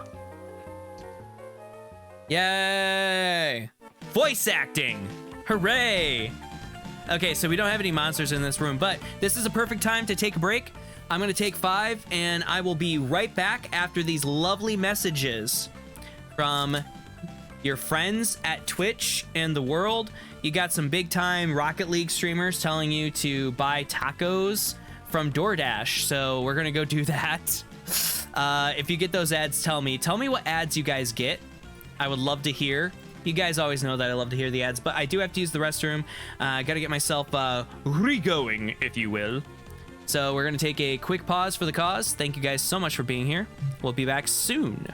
Yay! Voice acting! Hooray! Okay, so we don't have any monsters in this room, but this is a perfect time to take a break. I'm gonna take 5, and I will be right back after these lovely messages from your friends at Twitch and the world. You got some big time Rocket League streamers telling you to buy tacos from DoorDash, so we're gonna go do that. If you get those ads, tell me what ads you guys get. I would love to hear. You guys always know that I love to hear the ads, but I do have to use the restroom. I gotta get myself re-going, if you will. So we're gonna take a quick pause for the cause. Thank you guys so much for being here. We'll be back soon.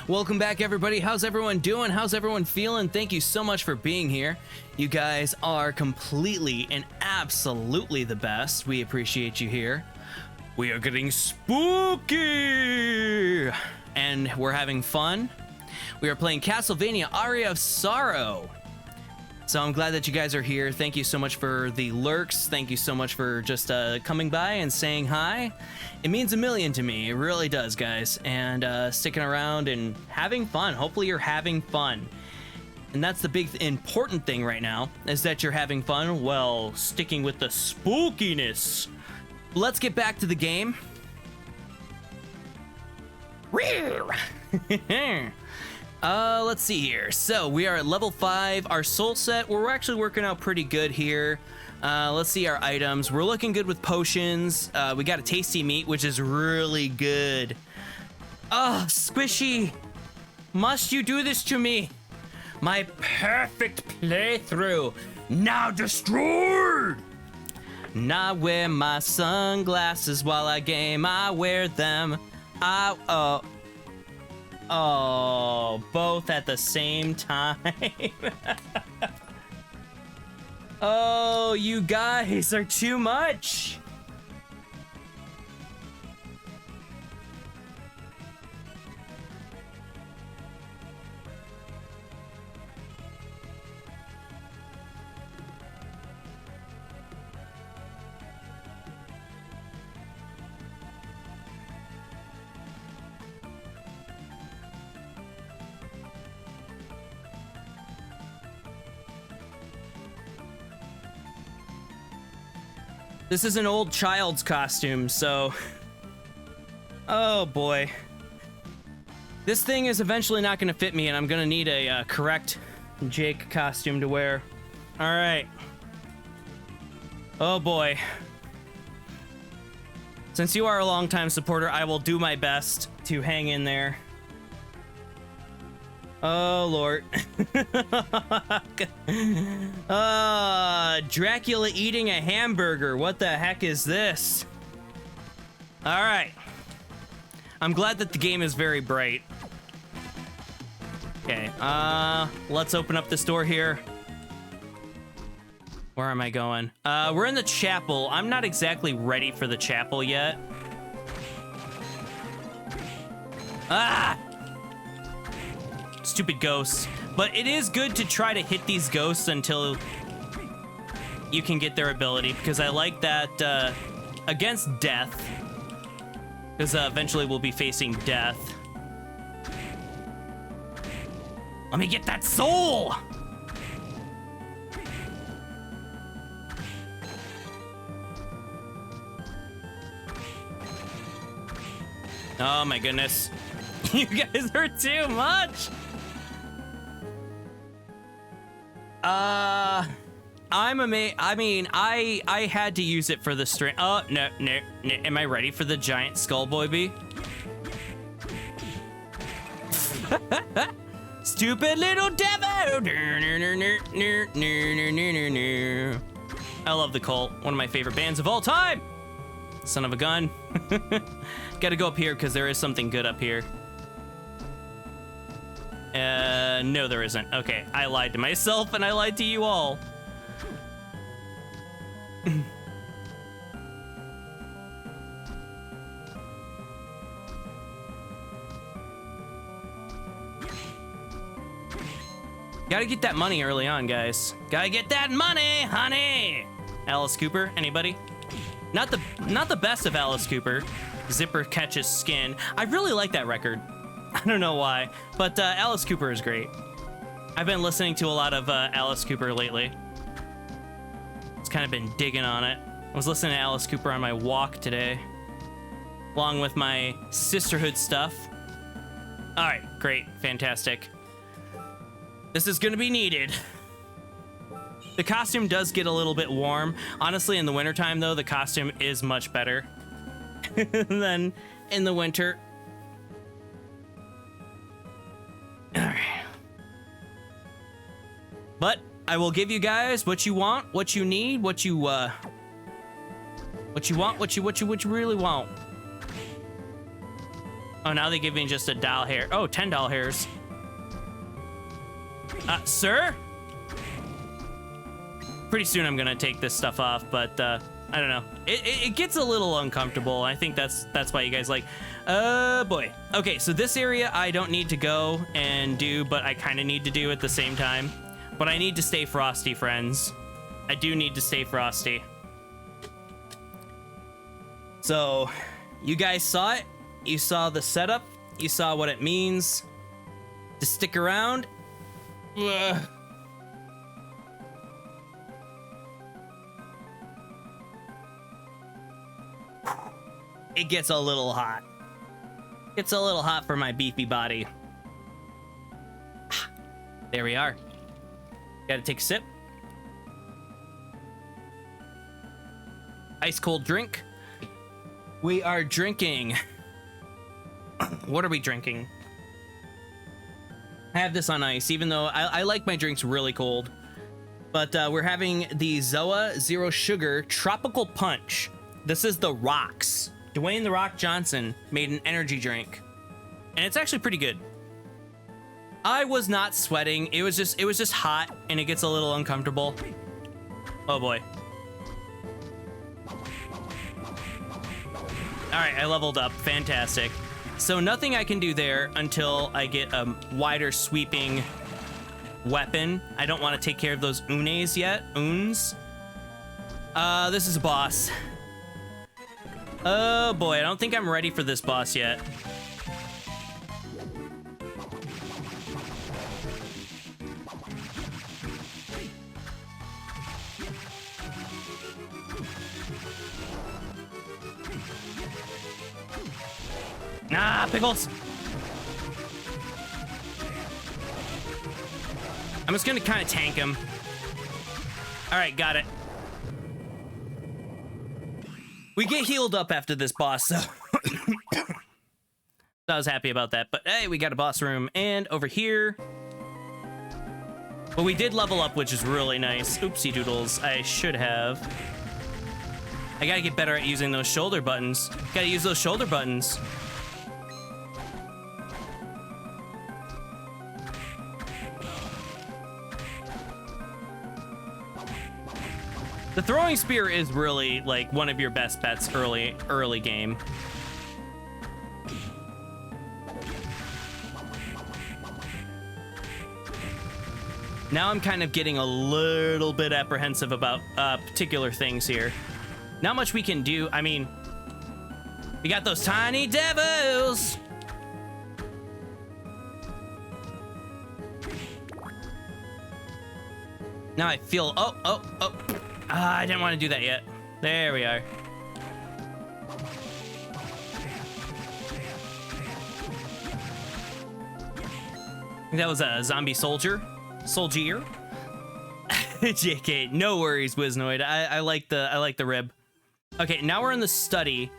Welcome back, everybody. How's everyone doing? How's everyone feeling? Thank you so much for being here. You guys are completely and absolutely the best. We appreciate you here. We are getting spooky, and we're having fun. We are playing Castlevania Aria of Sorrow. So I'm glad that you guys are here. Thank you so much for the lurks. Thank you so much for just coming by and saying hi. It means a million to me. It really does, guys. And sticking around and having fun. Hopefully you're having fun. And that's the big important thing right now, is that you're having fun while sticking with the spookiness. Let's get back to the game. Let's see here. So we are at level 5. Our soul set, we're actually working out pretty good here. Let's see our items. We're looking good with potions. We got a tasty meat, which is really good. Oh, Squishy, must you do this to me? My perfect playthrough now destroyed. Now I wear my sunglasses while I game. I wear them. Oh, both at the same time. Oh, you guys are too much. This is an old child's costume, so... Oh, boy. This thing is eventually not going to fit me, and I'm going to need a correct Jake costume to wear. All right. Oh, boy. Since you are a longtime supporter, I will do my best to hang in there. Oh, Lord. Dracula eating a hamburger. What the heck is this? All right. I'm glad that the game is very bright. Okay, let's open up this door here. Where am I going? We're in the chapel. I'm not exactly ready for the chapel yet. Ah! Stupid ghosts. But it is good to try to hit these ghosts until you can get their ability, because I like that against death, because eventually we'll be facing death. Let me get that soul! Oh my goodness. You guys are too much! I'm amazed. I mean, I had to use it for the string. Oh, no. Am I ready for the giant skull baby? Stupid little devil! I love the Cult. One of my favorite bands of all time! Son of a gun. Gotta go up here because there is something good up here. No, there isn't. Okay, I lied to myself and I lied to you all. Gotta get that money early on, guys. Gotta get that money, honey! Alice Cooper, anybody? Not the best of Alice Cooper. Zipper Catches Skin. I really like that record. I don't know why, but Alice Cooper is great. I've been listening to a lot of Alice Cooper lately. It's kind of been digging on it. I was listening to Alice Cooper on my walk today, along with my sisterhood stuff. All right, great, fantastic. This is gonna be needed. The costume does get a little bit warm. Honestly, in the wintertime, though, the costume is much better than in the winter. All right. But I will give you guys what you want, what you need, what you want, what you really want. Oh, now they give me just a doll hair. Oh, 10 doll hairs. Sir? Pretty soon I'm gonna take this stuff off, but I don't know. It gets a little uncomfortable. I think that's why you guys like, boy. Okay, so this area I don't need to go and do, but I kind of need to do at the same time. But I need to stay frosty, friends. I do need to stay frosty. So, you guys saw it. You saw the setup. You saw what it means to stick around. Ugh. It gets a little hot. It's a little hot for my beefy body. There we are. Gotta take a sip. Ice cold drink. We are drinking. What are we drinking? I have this on ice, even though I like my drinks really cold. But we're having the Zoa Zero Sugar Tropical Punch. This is the Rocks. Dwayne "The Rock" Johnson made an energy drink. And it's actually pretty good. I was not sweating. It was just hot, and it gets a little uncomfortable. Oh boy. All right, I leveled up. Fantastic. So nothing I can do there until I get a wider sweeping weapon. I don't want to take care of those unes yet. Unes. This is a boss. Oh boy, I don't think I'm ready for this boss yet. Nah, pickles. I'm just gonna kind of tank him. All right, got it. We get healed up after this boss, so I was happy about that. But hey, we got a boss room, and over here, well, we did level up, which is really nice. Oopsie doodles, I should have. I gotta get better at using those shoulder buttons. Gotta use those shoulder buttons. The throwing spear is really like one of your best bets early game. Now I'm kind of getting a little bit apprehensive about particular things here. Not much we can do. I mean, we got those tiny devils. Now I feel, oh. I didn't want to do that yet. There we are. I think that was a zombie soldier. Soldier. JK, no worries, Wiznoid. I like the rib. Okay, now we're in the study.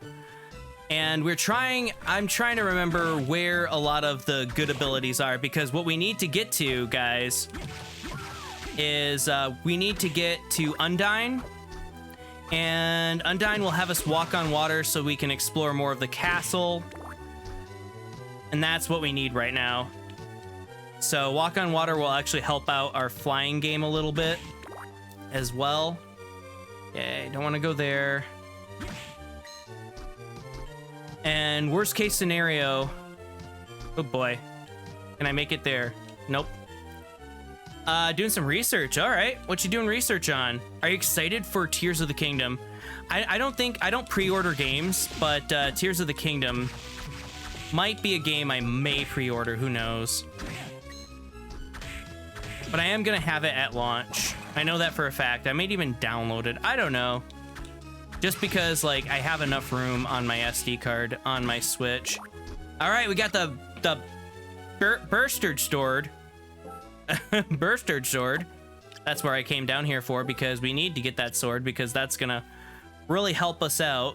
And I'm trying to remember where a lot of the good abilities are, because what we need to get to, guys, is we need to get to Undyne, and Undyne will have us walk on water so we can explore more of the castle, and that's what we need right now. So walk on water will actually help out our flying game a little bit as well. Okay, don't want to go there. And worst case scenario, oh boy, can I make it there? Nope. Doing some research. All right, what you doing research on? Are you excited for Tears of the Kingdom? I don't pre-order games, but Tears of the Kingdom might be a game I may pre-order. Who knows? But I am gonna have it at launch. I know that for a fact. I might even download it. I don't know. Just because like I have enough room on my SD card on my Switch. All right, we got the Burstard Sword. Burstard Sword. That's where I came down here for, because we need to get that sword, because that's gonna really help us out.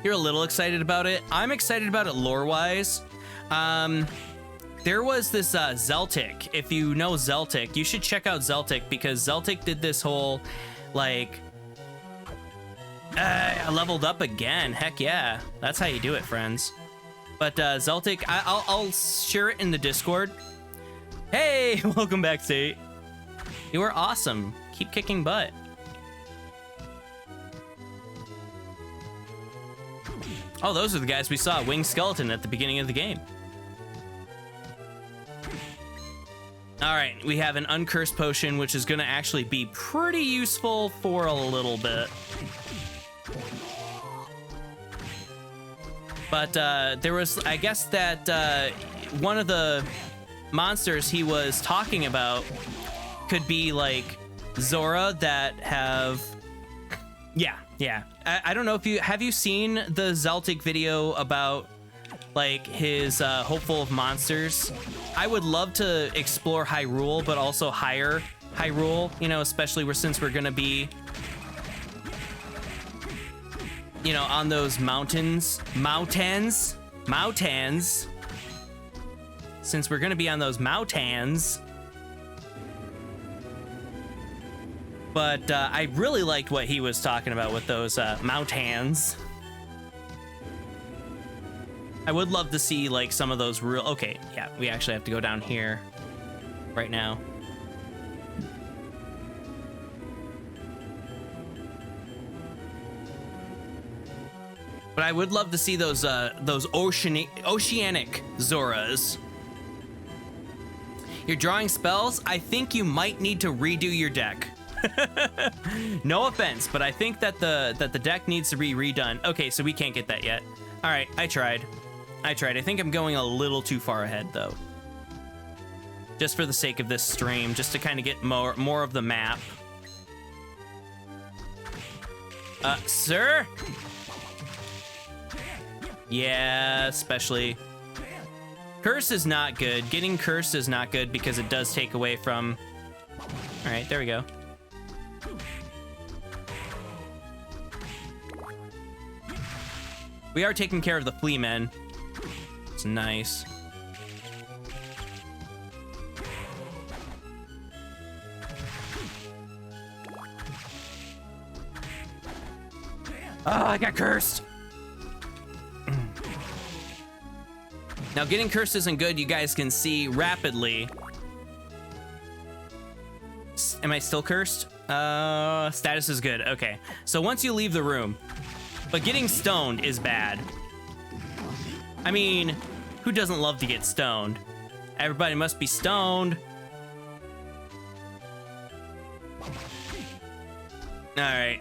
You're a little excited about it. I'm excited about it lore-wise. There was this Zeltic. If you know Zeltic, you should check out Zeltic, because Zeltic did this whole like I leveled up again. Heck yeah. That's how you do it, friends. But Zeltic, I'll share it in the Discord. Hey, welcome back, Tate. You were awesome. Keep kicking butt. Oh, those are the guys we saw, Winged Skeleton, at the beginning of the game. All right, we have an Uncursed Potion, which is going to actually be pretty useful for a little bit. But there was, I guess that one of the monsters he was talking about could be like Zora that have, yeah. I don't know if have you seen the Zeltic video about like his Hopeful of Monsters? I would love to explore Hyrule, but also higher Hyrule, you know, especially since we're gonna be, you know, on those mountains. Since we're gonna be on those mountains. But I really liked what he was talking about with those mountains. I would love to see like some of those real, okay, yeah, we actually have to go down here right now. But I would love to see those oceanic Zoras. You're drawing spells? I think you might need to redo your deck. No offense, but I think that the deck needs to be redone. Okay, so we can't get that yet. All right, I tried. I think I'm going a little too far ahead though. Just for the sake of this stream, just to kind of get more of the map. Sir? Yeah, especially. Curse is not good. Getting cursed is not good because it does take away from... All right, there we go. We are taking care of the flea men. It's nice. Oh, I got cursed. Now, getting cursed isn't good. You guys can see rapidly. Am I still cursed? Status is good. Okay. So once you leave the room, but getting stoned is bad. I mean, who doesn't love to get stoned? Everybody must be stoned. All right.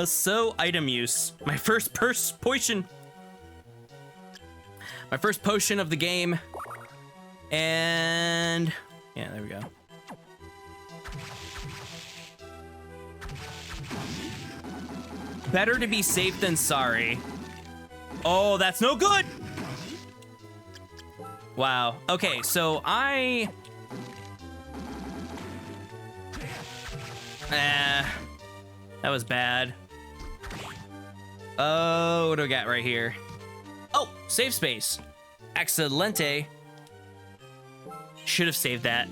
So item use. My first potion. My first potion of the game. And yeah, there we go. Better to be safe than sorry. Oh, that's no good. Wow. Okay, so that was bad. Oh, what do I got right here? Oh, save space. Excelente. Should have saved that.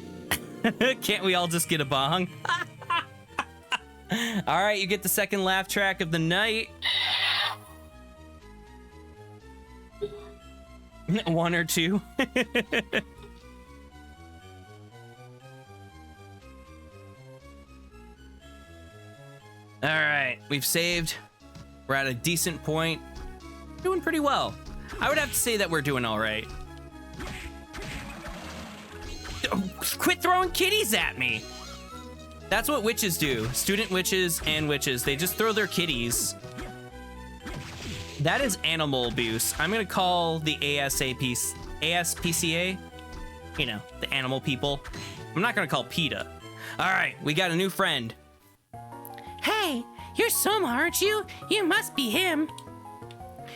Can't we all just get a bong? All right, you get the second laugh track of the night. One or two. All right, we've saved. We're at a decent point. Doing pretty well. I would have to say that we're doing all right. Quit throwing kitties at me. That's what witches do. Student witches and witches. They just throw their kitties. That is animal abuse. I'm gonna call the ASPCA, you know, the animal people. I'm not gonna call PETA. All right, we got a new friend. Hey, you're Soma, aren't you? You must be him.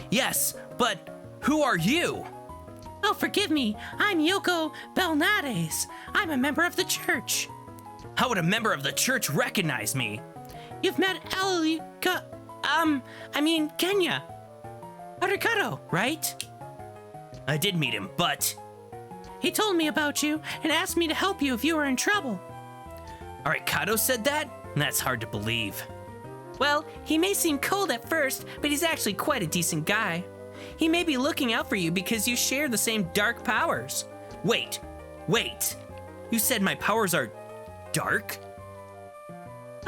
Yes, but who are you? Oh, forgive me. I'm Yoko Belnades. I'm a member of the church. How would a member of the church recognize me? You've met Kenya. Arikado, right? I did meet him, but... He told me about you and asked me to help you if you were in trouble. All right, Kato said that? That's hard to believe. Well, he may seem cold at first, but he's actually quite a decent guy. He may be looking out for you because you share the same dark powers. Wait. You said my powers are dark?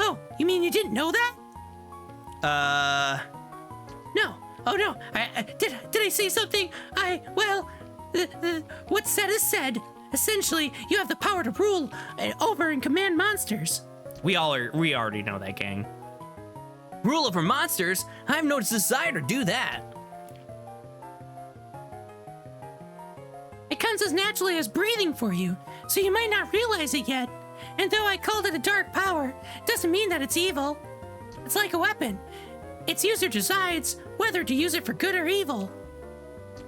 Oh, you mean you didn't know that? No. Oh no. Did I say something? What's said is said. Essentially, you have the power to rule over and command monsters. We already know that, gang. Rule over monsters? I have no desire to do that. It comes as naturally as breathing for you, so you might not realize it yet. And though I called it a dark power, doesn't mean that it's evil. It's like a weapon. Its user decides whether to use it for good or evil.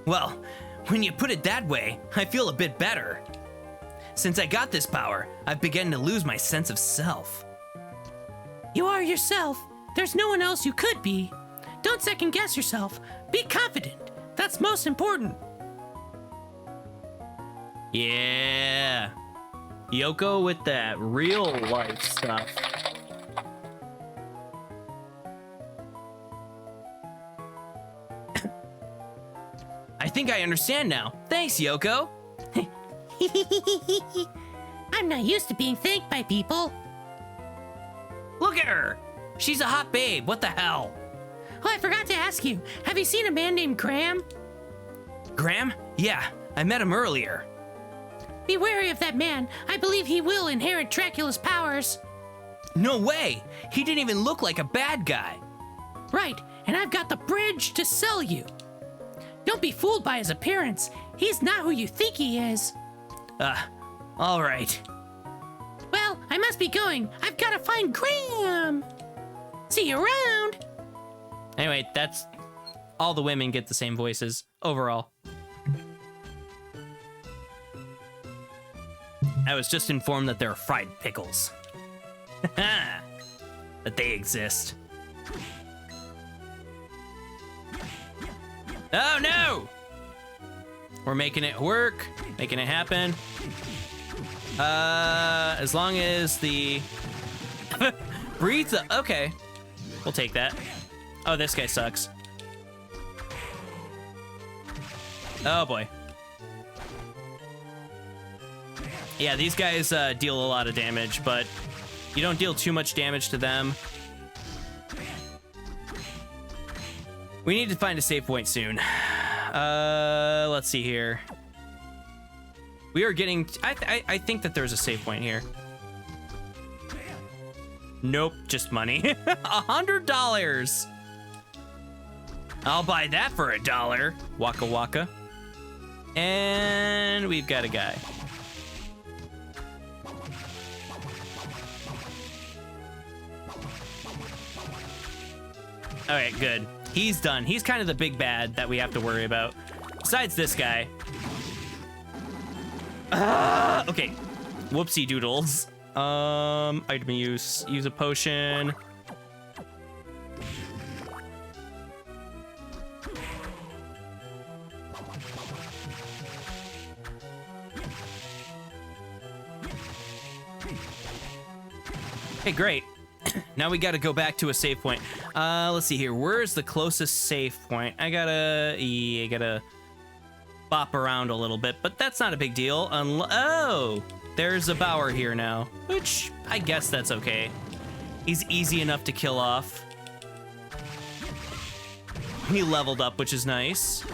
Well, when you put it that way, I feel a bit better. Since I got this power, I've begun to lose my sense of self. You are yourself. There's no one else you could be. Don't second guess yourself. Be confident. That's most important. Yeah. Yoko with that real life stuff. I think I understand now. Thanks, Yoko. I'm not used to being thanked by people. Look at her. She's a hot babe. What the hell? Oh, I forgot to ask you. Have you seen a man named Graham? Graham? Yeah, I met him earlier. Be wary of that man. I believe he will inherit Dracula's powers. No way. He didn't even look like a bad guy. Right, and I've got the bridge to sell you. Don't be fooled by his appearance. He's not who you think he is. All right. Well, I must be going. I've got to find Graham. See you around. Anyway, that's all the women get the same voices overall. I was just informed that there are fried pickles. That they exist. Oh no! We're making it work, making it happen. As long as the breathes. Okay, we'll take that. Oh, this guy sucks. Oh boy. Yeah, these guys deal a lot of damage, but you don't deal too much damage to them. We need to find a save point soon. Let's see here. We are getting... I think that there's a save point here. Nope, just money. $100. I'll buy that for $1. Waka waka. And we've got a guy. All right, good. He's done. He's kind of the big bad that we have to worry about. Besides this guy. Okay. Whoopsie doodles. Item use. Use a potion. Okay, great. Now we gotta go back to a save point. Let's see here. Where's the closest save point? I gotta bop around a little bit, but that's not a big deal. Oh, there's a Bower here now, which I guess that's okay. He's easy enough to kill off. He leveled up, which is nice.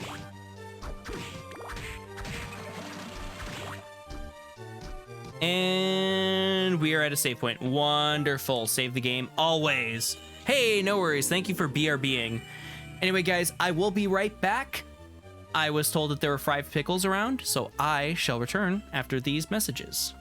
And we are at a save point. Wonderful. Save the game always. Hey, no worries. Thank you for BRBing. Anyway, guys, I will be right back. I was told that there were 5 pickles around, so I shall return after these messages.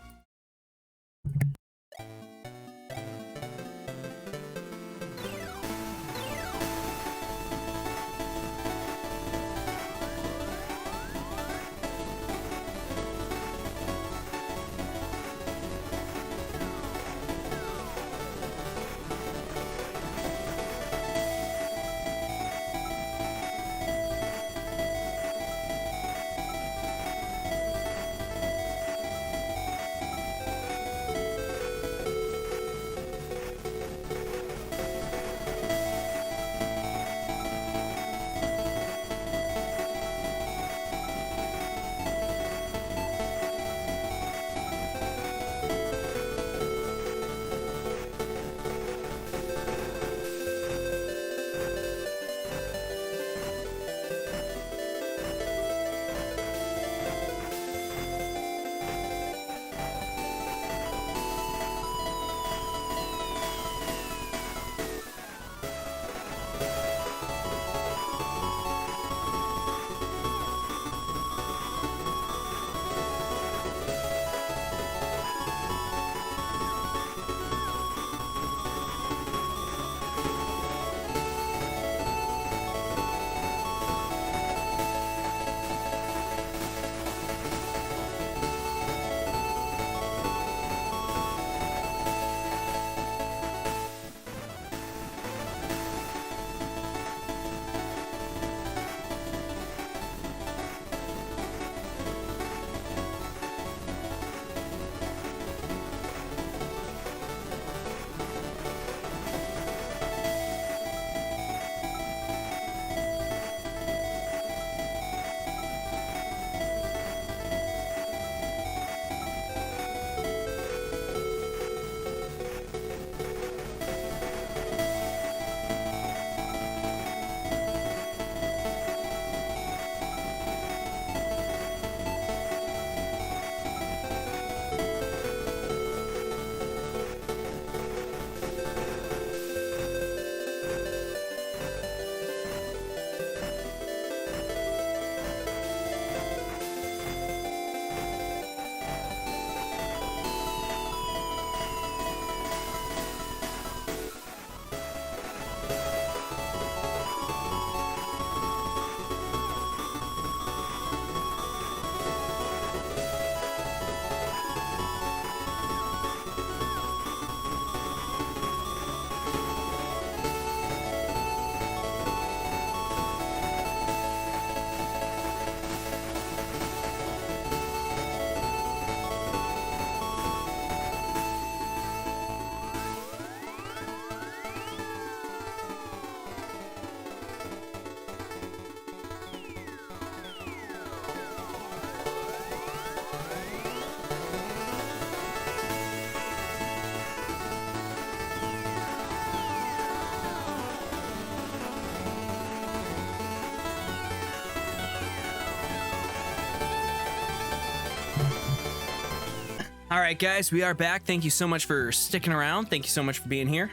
All right, guys, we are back. Thank you so much for sticking around. Thank you so much for being here.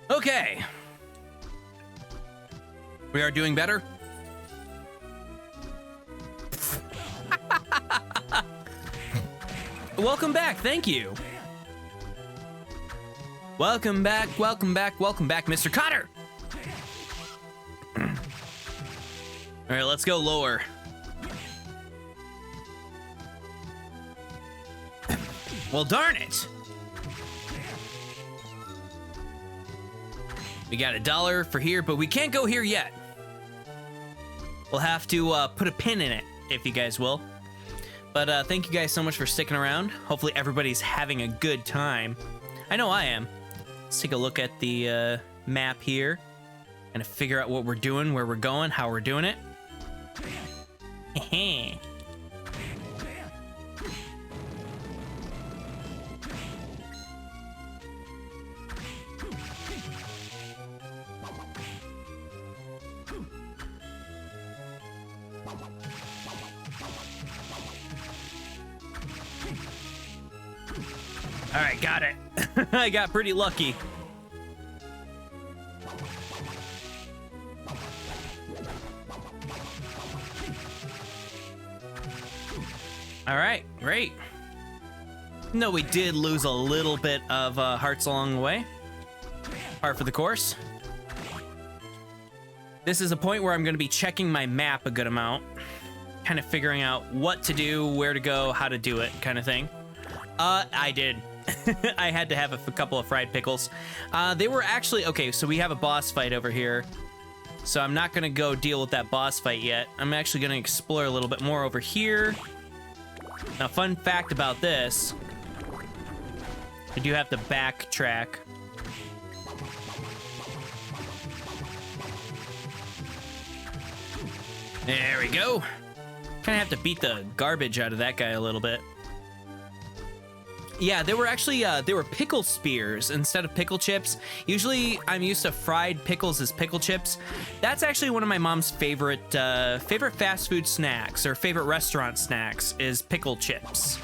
Okay. We are doing better. Welcome back. Thank you. Welcome back, Mr. Cotter. All right, let's go lower. Well, darn it. We got $1 for here, but we can't go here yet. We'll have to put a pin in it, if you guys will. But thank you guys so much for sticking around. Hopefully everybody's having a good time. I know I am. Let's take a look at the map here and figure out what we're doing, where we're going, how we're doing it. All right, got it. I got pretty lucky. All right, great. No, we did lose a little bit of hearts along the way. Part for the course. This is a point where I'm going to be checking my map a good amount, kind of figuring out what to do, where to go, how to do it, kind of thing. I did. I had to have a couple of fried pickles. They were actually, okay, so we have a boss fight over here. So I'm not going to go deal with that boss fight yet. I'm actually going to explore a little bit more over here. Now, fun fact about this, I do have to backtrack. There we go. Kind of have to beat the garbage out of that guy a little bit. Yeah, they were actually, they were pickle spears instead of pickle chips. Usually, I'm used to fried pickles as pickle chips. That's actually one of my mom's favorite fast food snacks, or favorite restaurant snacks, is pickle chips.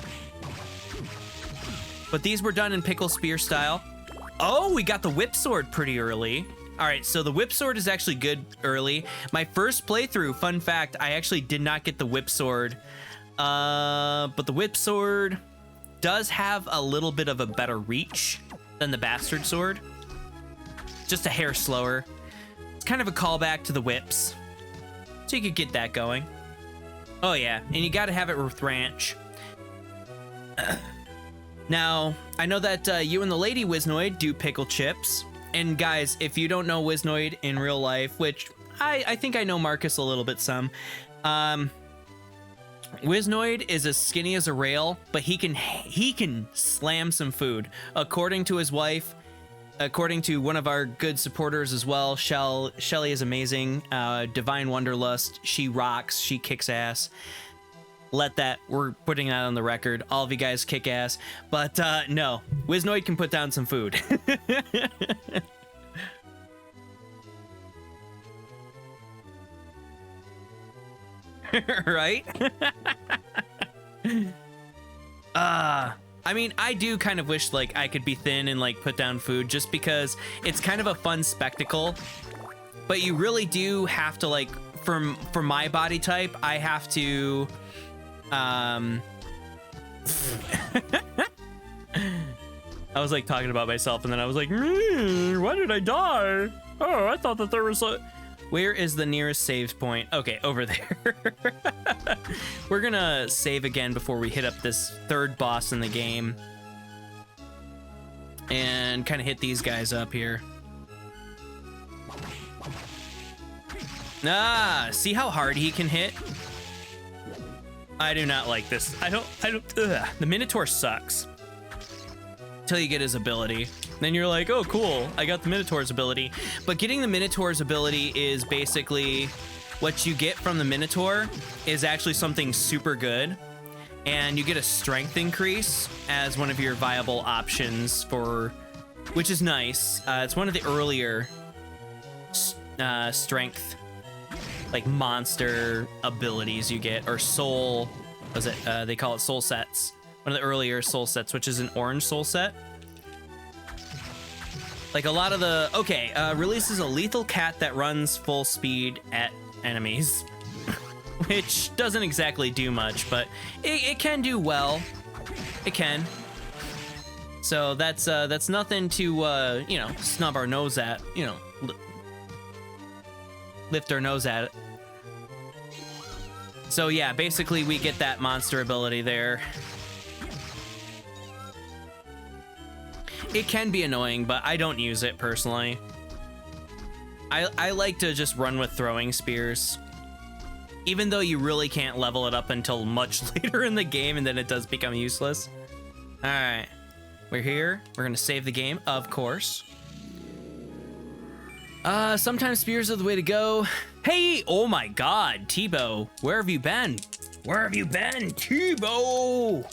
But these were done in pickle spear style. Oh, we got the whip sword pretty early. All right, so the whip sword is actually good early. My first playthrough, fun fact, I actually did not get the whip sword. But the whip sword does have a little bit of a better reach than the bastard sword. Just a hair slower. It's kind of a callback to the whips. So you could get that going. Oh yeah, and you gotta have it with ranch. Now, I know that you and the lady Wiznoid do pickle chips. And guys, if you don't know Wiznoid in real life, which I think I know Marcus a little bit some, Wiznoid is as skinny as a rail, but he can slam some food. According to his wife, according to one of our good supporters as well, Shelly is amazing. Divine Wonderlust, she rocks, she kicks ass. We're putting that on the record. All of you guys kick ass. But no, Wiznoid can put down some food. Right? I mean, I do kind of wish like I could be thin and like put down food, just because it's kind of a fun spectacle. But you really do have to, like, for my body type, I have to I was like talking about myself, and then I was like, why did I die? Oh, I thought that there was a... Where is the nearest save point? Okay, over there. We're gonna save again before we hit up this third boss in the game. And kind of hit these guys up here. See how hard he can hit? I do not like this. I don't, ugh. The Minotaur sucks. Until you get his ability. Then you're like, oh, cool, I got the Minotaur's ability. But getting the Minotaur's ability is basically what you get from the Minotaur is actually something super good. And you get a strength increase as one of your viable options for, which is nice. It's one of the earlier strength like monster abilities you get, or soul, was it, they call it soul sets. One of the earlier soul sets, which is an orange soul set. Like a lot of the, okay, releases a lethal cat that runs full speed at enemies, which doesn't exactly do much, but it can do well. It can. So that's nothing to, you know, snub our nose at, you know, lift our nose at it. So yeah, basically we get that monster ability there. It can be annoying, but I don't use it personally. I like to just run with throwing spears. Even though you really can't level it up until much later in the game, and then it does become useless. All right, we're here. We're gonna save the game, of course. Sometimes spears are the way to go. Hey, oh my God, Tebow, where have you been? Where have you been, Tebow?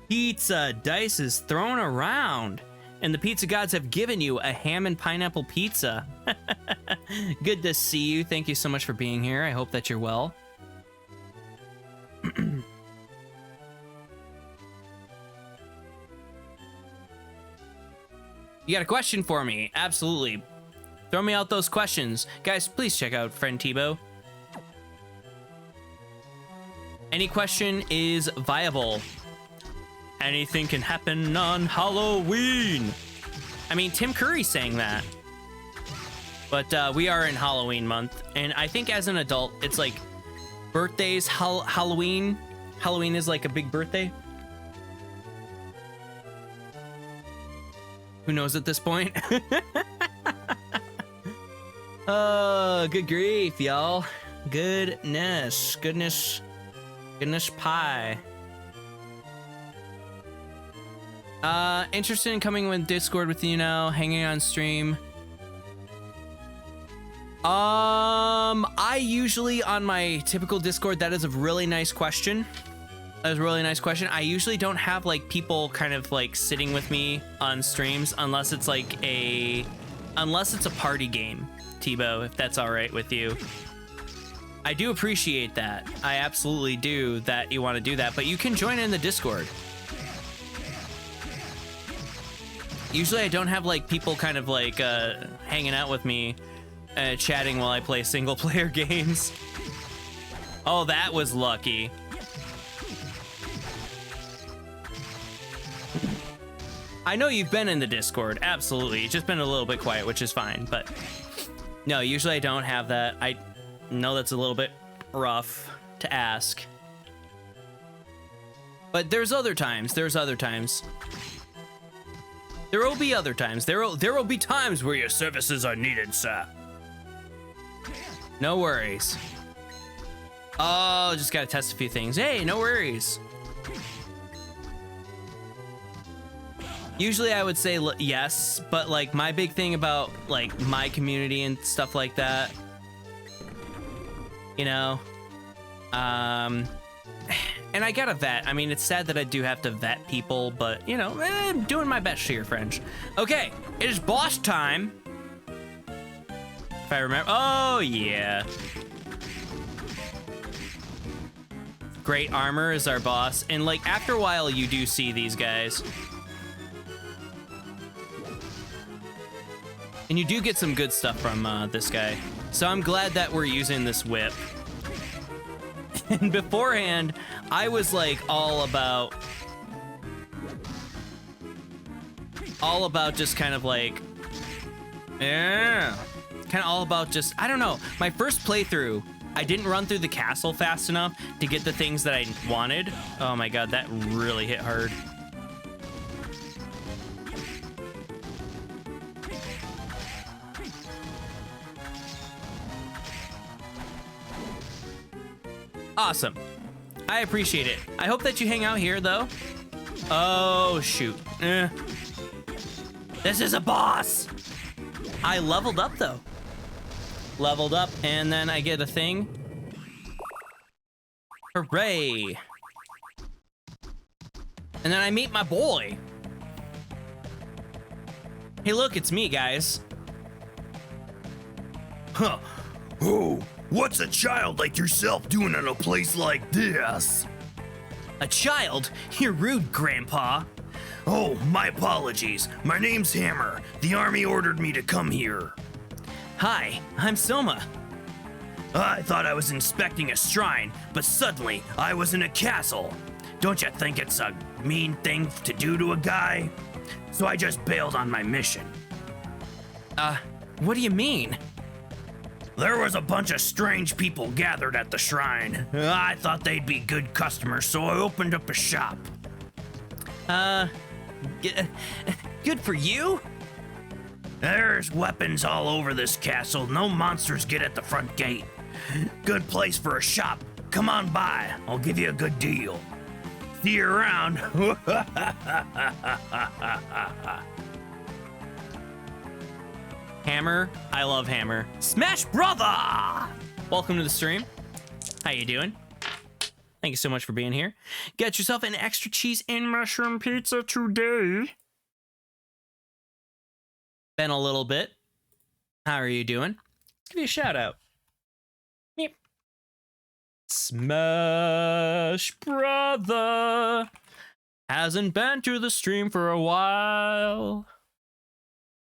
Pizza dice is thrown around, and the pizza gods have given you a ham and pineapple pizza. Good to see you. Thank you so much for being here. I hope that you're well. You got a question for me? Absolutely. Throw me out those questions. Guys, please check out friend Tebow. Any question is viable. Anything can happen on Halloween. I mean, Tim Curry sang that. But we are in Halloween month, and I think as an adult, it's like birthdays, Halloween. Halloween is like a big birthday. Who knows at this point? Oh, good grief, y'all. Goodness pie. Interested in coming with Discord with you now, hanging on stream. I usually on my typical Discord, that is a really nice question. That is a really nice question. I usually don't have like people kind of like sitting with me on streams unless it's like unless it's a party game, Tebow, if that's all right with you. I do appreciate that. I absolutely do that you want to do that, but you can join in the Discord. Usually I don't have like people kind of like hanging out with me, chatting while I play single player games. Oh, that was lucky. I know you've been in the Discord, absolutely. It's just been a little bit quiet, which is fine, but no, usually I don't have that. I know that's a little bit rough to ask. But there's other times, There will be other times. There will be times where your services are needed, sir. No worries. Oh, just gotta test a few things. Hey, no worries. Usually I would say yes, but like my big thing about like my community and stuff like that, you know, and I gotta vet. I mean, it's sad that I do have to vet people, but you know, I'm doing my best here, French. Okay, it is boss time. If I remember, oh yeah. Great Armor is our boss, and like after a while you do see these guys. And you do get some good stuff from this guy. So I'm glad that we're using this whip. And beforehand, I was like all about just kind of like, yeah, kind of all about just, I don't know. My first playthrough, I didn't run through the castle fast enough to get the things that I wanted. Oh my God, that really hit hard. Awesome. I appreciate it. I hope that you hang out here, though. Oh, shoot. This is a boss. I leveled up, though. Leveled up, and then I get a thing. Hooray. And then I meet my boy. Hey, look, it's me, guys. Huh. Oh, what's a child like yourself doing in a place like this? A child? You're rude, Grandpa. Oh, my apologies. My name's Hammer. The army ordered me to come here. Hi, I'm Soma. I thought I was inspecting a shrine, but suddenly I was in a castle. Don't you think it's a mean thing to do to a guy? So I just bailed on my mission. What do you mean? There was a bunch of strange people gathered at the shrine. I thought they'd be good customers, so I opened up a shop. Good for you? There's weapons all over this castle. No monsters get at the front gate. Good place for a shop. Come on by. I'll give you a good deal. See you around. Hammer. I love Hammer. Smash Brother! Welcome to the stream. How you doing? Thank you so much for being here. Get yourself an extra cheese and mushroom pizza today. Been a little bit. How are you doing? Give you a shout out. Meep. Smash Brother hasn't been to the stream for a while.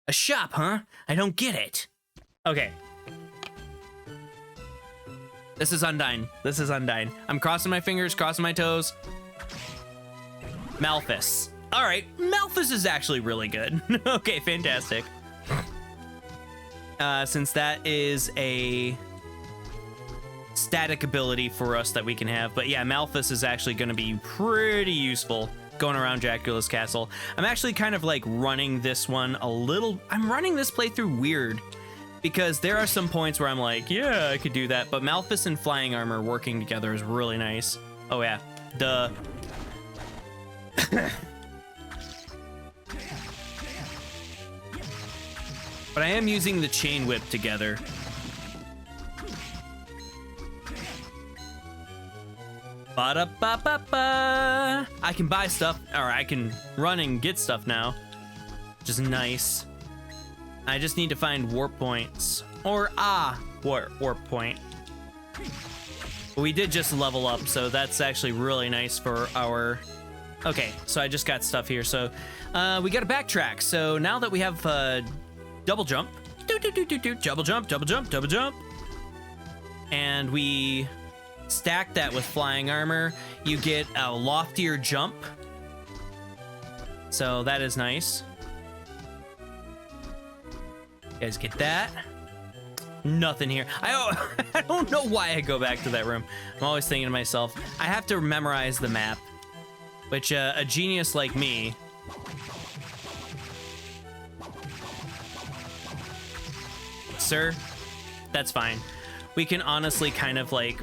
A shop, huh? I don't get it. Okay. This is Undyne. This is Undyne. I'm crossing my fingers, crossing my toes. Malphus. All right, Malphus is actually really good. Okay, fantastic. Since that is a static ability for us that we can have. But yeah, Malphus is actually going to be pretty useful going around Dracula's castle. I'm actually kind of like running this one a little. I'm running this playthrough weird because there are some points where I'm like, yeah, I could do that. But Malphus and Flying Armor working together is really nice. Oh yeah, duh. But I am using the Chain Whip together. Ba-da-ba-ba-ba. I can buy stuff, or I can run and get stuff now, which is nice. I just need to find warp points. Or warp point. But we did just level up, so that's actually really nice for our... Okay, so I just got stuff here. So we got to backtrack. So now that we have double jump, double jump, double jump, double jump, and we stack that with Flying Armor, you get a loftier jump. So that is nice. You guys get that? Nothing here. I don't know why I go back to that room. I'm always thinking to myself, I have to memorize the map, which a genius like me sir, that's fine. We can honestly kind of like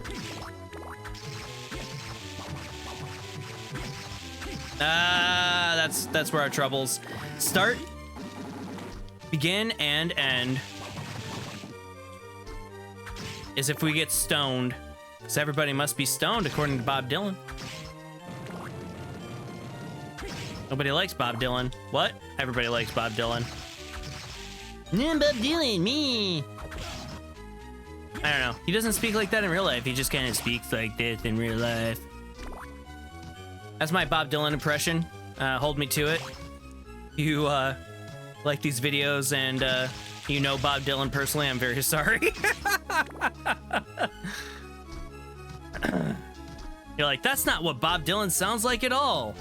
that's where our troubles start, begin, and end is if we get stoned, because everybody must be stoned according to Bob Dylan. Nobody likes Bob Dylan. What? Everybody likes Bob Dylan. No, Bob Dylan, me. I don't know. He doesn't speak like that in real life. He just kind of speaks like this in real life. That's my Bob Dylan impression. Hold me to it. You like these videos and you know Bob Dylan personally, I'm very sorry. You're like, that's not what Bob Dylan sounds like at all.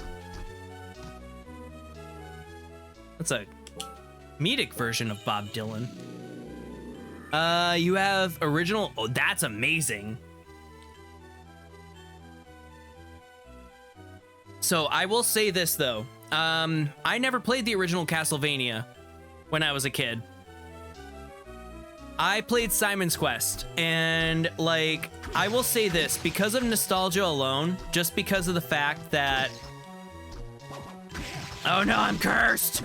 That's a comedic version of Bob Dylan. You have original. Oh, that's amazing. So I will say this though. I never played the original Castlevania when I was a kid. I played Simon's Quest, and like, I will say this, because of nostalgia alone, just because of the fact that... Oh no, I'm cursed!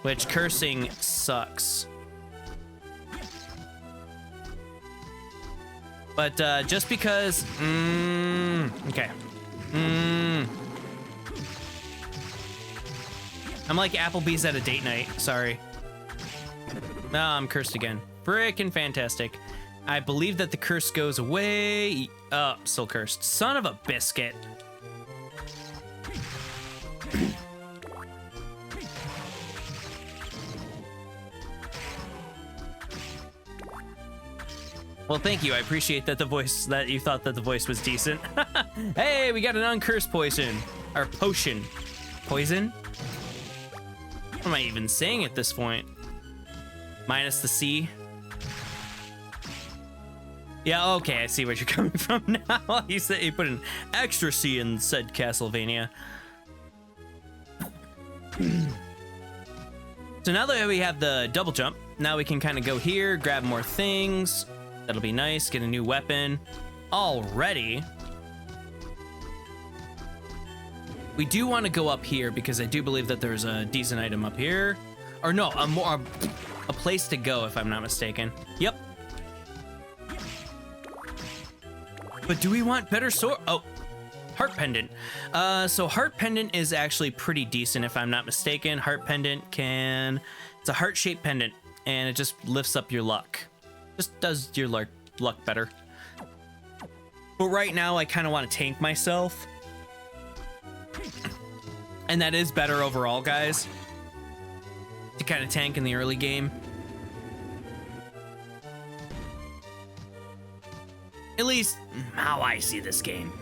Which, cursing sucks. But just because... okay. I'm like Applebee's at a date night, sorry. No, I'm cursed again. Frickin' fantastic. I believe that the curse goes away. Oh, still cursed. Son of a biscuit. Well, thank you. I appreciate that that you thought that the voice was decent. Hey, we got an uncursed poison. Or potion. Poison? What am I even saying at this point? Minus the C. Yeah, okay, I see where you're coming from now. You said you put an extra C in said Castlevania. So now that we have the double jump, now we can kind of go here, grab more things. That'll be nice, get a new weapon. Already. We do want to go up here because I do believe that there's a decent item up here. Or no, a place to go if I'm not mistaken. Yep. But do we want better sword? Oh, heart pendant. So heart pendant is actually pretty decent if I'm not mistaken. Heart pendant it's a heart-shaped pendant and it just lifts up your luck. Just does your luck better. But right now I kind of want to tank myself. And that is better overall, guys. To kind of tank in the early game. At least how I see this game.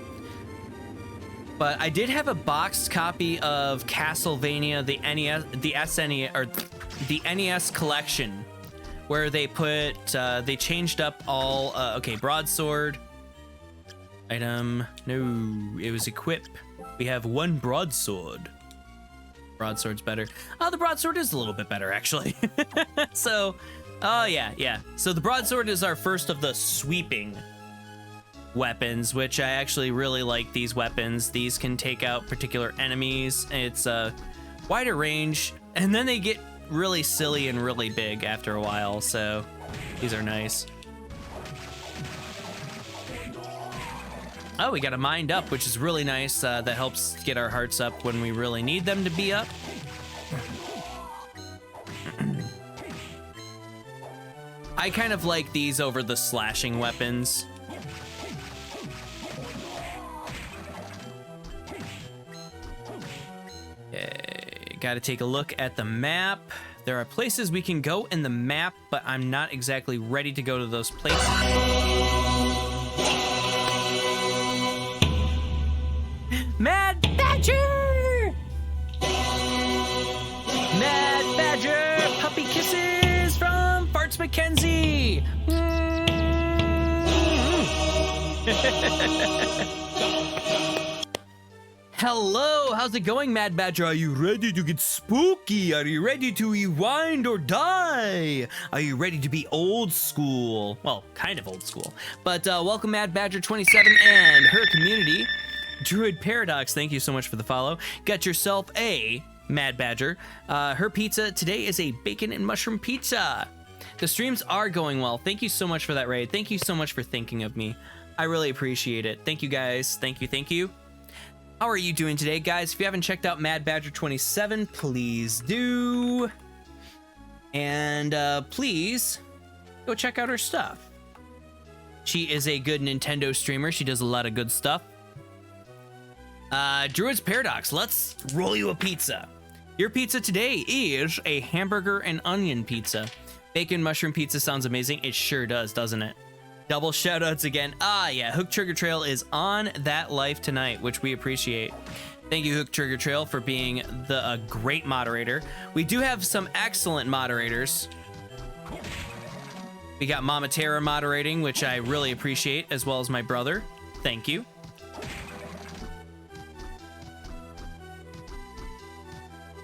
But I did have a boxed copy of Castlevania, the NES collection, where they they changed up all, okay, broadsword, item, no, it was equip. We have one broadsword. Broadsword's better. Oh, the broadsword is a little bit better, actually. So, oh yeah. So the broadsword is our first of the sweeping weapons, which I actually really like these weapons. These can take out particular enemies. It's a wider range, and then they get really silly and really big after a while, so these are nice. Oh, we got a mind up, which is really nice. That helps get our hearts up when we really need them to be up. I kind of like these over the slashing weapons. Okay, gotta take a look at the map. There are places we can go in the map, but I'm not exactly ready to go to those places. Mad Badger! Mad Badger! Puppy kisses from Farts McKenzie! Hello, how's it going, Mad Badger? Are you ready to get spooky? Are you ready to rewind or die? Are you ready to be old school? Well, kind of old school. But welcome, Mad Badger 27 and her community. Druid Paradox, thank you so much for the follow. Got yourself a Mad Badger. Her pizza today is a bacon and mushroom pizza. The streams are going well. Thank you so much for that raid. Thank you so much for thinking of me. I really appreciate it. Thank you, guys. Thank you. How are you doing today, guys? If you haven't checked out Mad Badger 27, please do. And please go check out her stuff. She is a good Nintendo streamer. She does a lot of good stuff. Druid's Paradox, let's roll you a pizza. Your pizza today is a hamburger and onion pizza. Bacon mushroom pizza sounds amazing. It sure does, doesn't it? Double shoutouts again. Ah, yeah, Hook Trigger Trail is on that life tonight, which we appreciate. Thank you, Hook Trigger Trail, for being a great moderator. We do have some excellent moderators. We got Mama Tara moderating, which I really appreciate, as well as my brother. Thank you.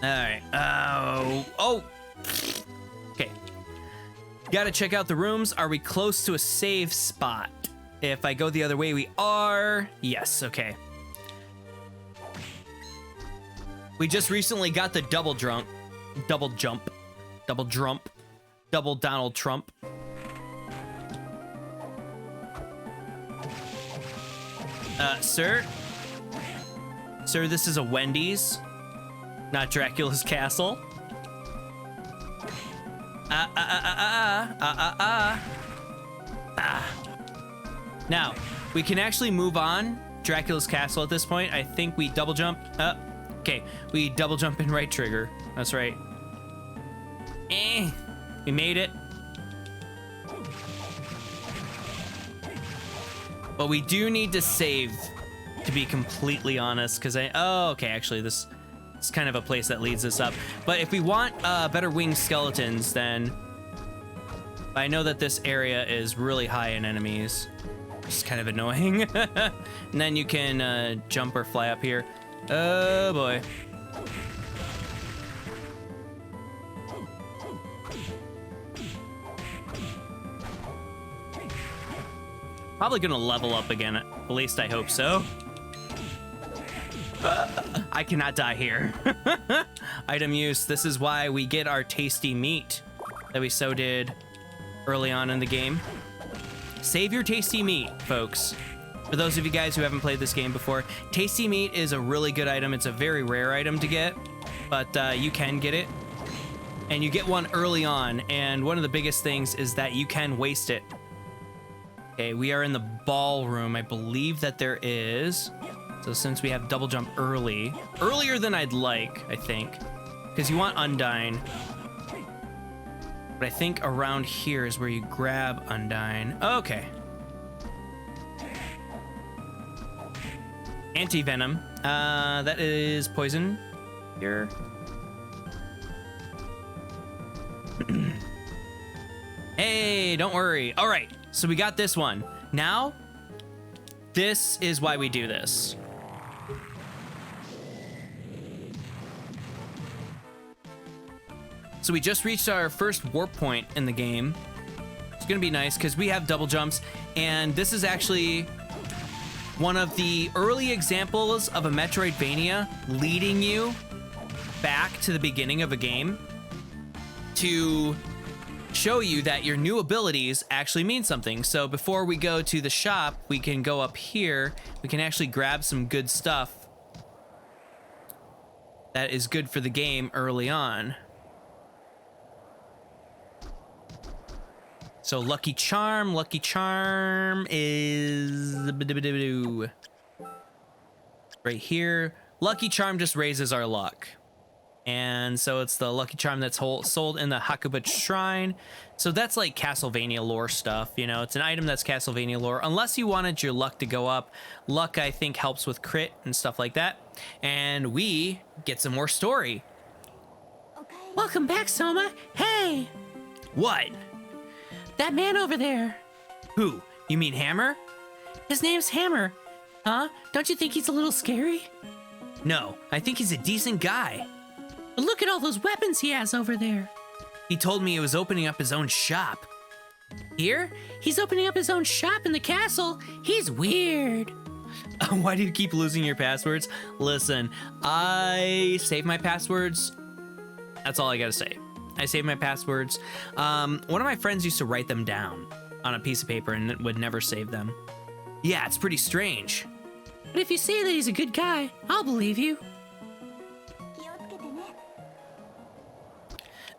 All right. Oh. Okay. Gotta check out the rooms. Are we close to a save spot? If I go the other way, we are. Yes. Okay. We just recently got the double Donald Trump. Sir, this is a Wendy's. Not Dracula's castle. Now, we can actually move on Dracula's castle at this point. I think we double jump. Okay, we double jump and right trigger. That's right. We made it. But we do need to save, to be completely honest, because oh, okay, actually, this is kind of a place that leads us up. But if we want better winged skeletons, then I know that this area is really high in enemies. It's kind of annoying. And then you can jump or fly up here. Oh boy. Probably gonna level up again, at least I hope so. I cannot die here. Item use, this is why we get our tasty meat that we so did early on in the game. Save your tasty meat, folks. For those of you guys who haven't played this game before, tasty meat is a really good item. It's a very rare item to get, but you can get it. And you get one early on, and one of the biggest things is that you can waste it. Okay, we are in the ballroom. I believe that there is. So since we have double jump early, earlier than I'd like, I think, because you want Undyne. But I think around here is where you grab Undyne. Okay. Anti-venom. That is poison here. Hey, don't worry. All right, so we got this one. Now, this is why we do this. So we just reached our first warp point in the game. It's gonna be nice because we have double jumps, and this is actually one of the early examples of a Metroidvania leading you back to the beginning of a game to show you that your new abilities actually mean something. So before we go to the shop, we can go up here. We can actually grab some good stuff that is good for the game early on. So Lucky Charm is right here. Lucky Charm just raises our luck. And so it's the Lucky Charm that's sold in the Hakuba Shrine. So that's like Castlevania lore stuff, you know, it's an item that's Castlevania lore. Unless you wanted your luck to go up. Luck, I think, helps with crit and stuff like that. And we get some more story. Welcome back, Soma. Hey, What? that man over there. Who? You mean Hammer? His name's Hammer. Huh? Don't you think he's a little scary? No, I think he's a decent guy. But look at all those weapons he has over there. He told me he was opening up his own shop. Here, he's opening up his own shop in the castle. He's weird. Why do you keep losing your passwords? Listen, I save my passwords. That's all I gotta say. I save my passwords. One of my friends used to write them down on a piece of paper and would never save them. Yeah, it's pretty strange. But if you say that he's a good guy, I'll believe you.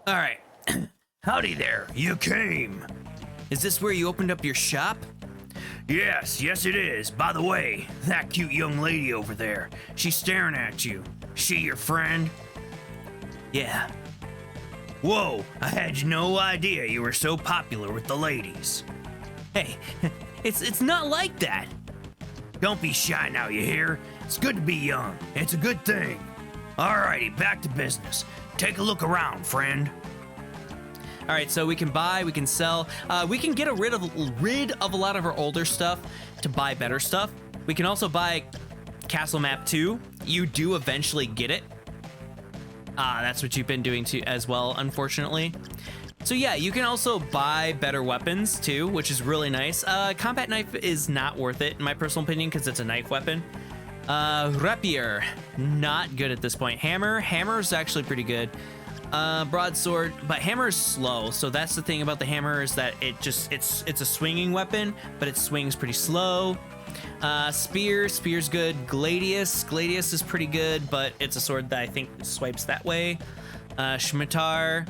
All right. Howdy there, you came. Is this where you opened up your shop? Yes, it is. By the way, that cute young lady over there, she's staring at you. She your friend? Yeah. Whoa, I had no idea you were so popular with the ladies. Hey, it's not like that. Don't be shy now, you hear? It's good to be young. It's a good thing. Alrighty, back to business. Take a look around, friend. All right, so we can buy, we can sell. We can get rid of a lot of our older stuff to buy better stuff. We can also buy Castle Map 2. You do eventually get it. That's what you've been doing too as well, unfortunately. So yeah, you can also buy better weapons too, which is really nice. Combat knife is not worth it in my personal opinion because it's a knife weapon. Rapier, not good at this point. Hammer is actually pretty good. Broadsword, but hammer is slow. So that's the thing about the hammer is that it's a swinging weapon, but it swings pretty slow. Spear's good. Gladius is pretty good, but it's a sword that I think swipes that way. Scimitar,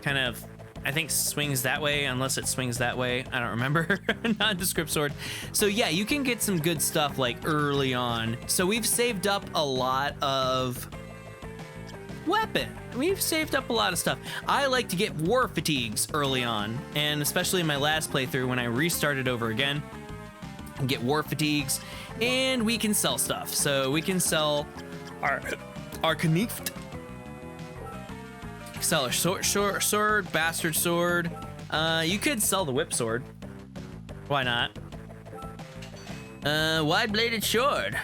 kind of I think swings that way, unless it swings that way. I don't remember. Not the script sword. So yeah, you can get some good stuff like early on. So we've saved up a lot of weapon. We've saved up a lot of stuff. I like to get war fatigues early on, and especially in my last playthrough when I restarted over again, get war fatigues, and we can sell stuff. So we can sell our Knift. Sell a sword, bastard sword. You could sell the whip sword. Why not? Wide-bladed sword.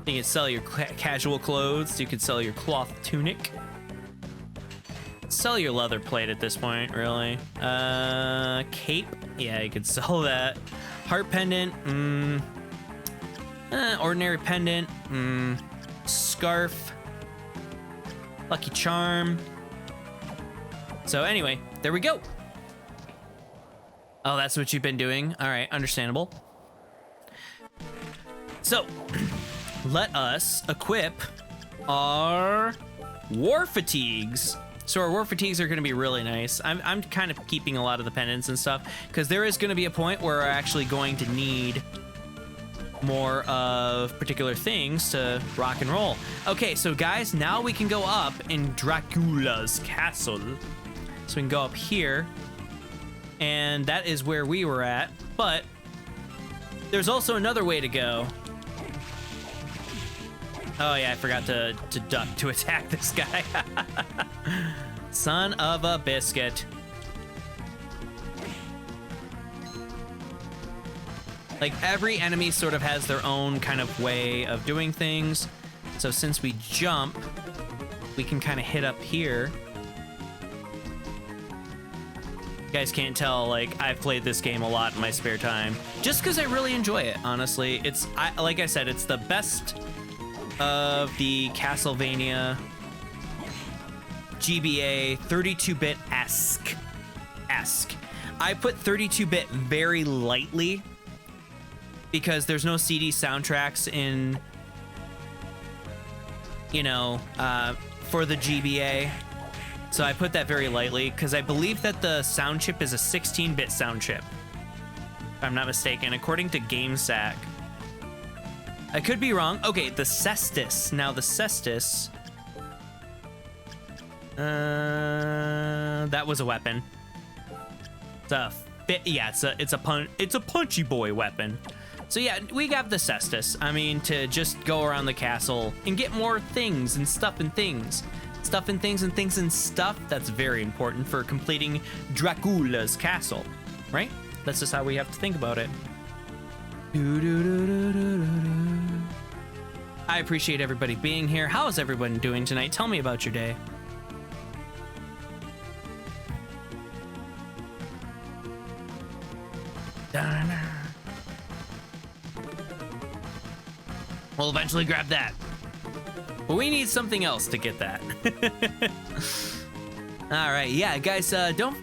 You can sell your casual clothes. You could sell your cloth tunic. Sell your leather plate at this point, really. Cape. Yeah, you could sell that. Heart pendant. Ordinary pendant. Scarf. Lucky charm. So anyway, there we go. Oh, that's what you've been doing. All right, understandable. So, let us equip our war fatigues. So our war fatigues are going to be really nice. I'm kind of keeping a lot of the pendants and stuff because there is going to be a point where we're actually going to need more of particular things to rock and roll. Okay, so guys, now we can go up in Dracula's castle. So we can go up here, and that is where we were at, but there's also another way to go. Oh yeah, I forgot to duck to attack this guy. Son of a biscuit. Like, every enemy sort of has their own kind of way of doing things. So since we jump, we can kind of hit up here. You guys can't tell, like, I've played this game a lot in my spare time. Just because I really enjoy it, honestly. Like I said, it's the best of the Castlevania GBA 32-bit-esque. I put 32-bit very lightly because there's no CD soundtracks in, you know, for the GBA. So I put that very lightly because I believe that the sound chip is a 16-bit sound chip, if I'm not mistaken, according to GameSack. I could be wrong. Okay, the cestus. Now the cestus, that was a weapon. It's a punchy boy weapon. So yeah, we got the cestus. I mean, to just go around the castle and get more things and stuff and things. Stuff and things and things and stuff. That's very important for completing Dracula's castle, right? That's just how we have to think about it. I appreciate everybody being here. How is everyone doing tonight? Tell me about your day. We'll eventually grab that. But we need something else to get that. All right, yeah, guys,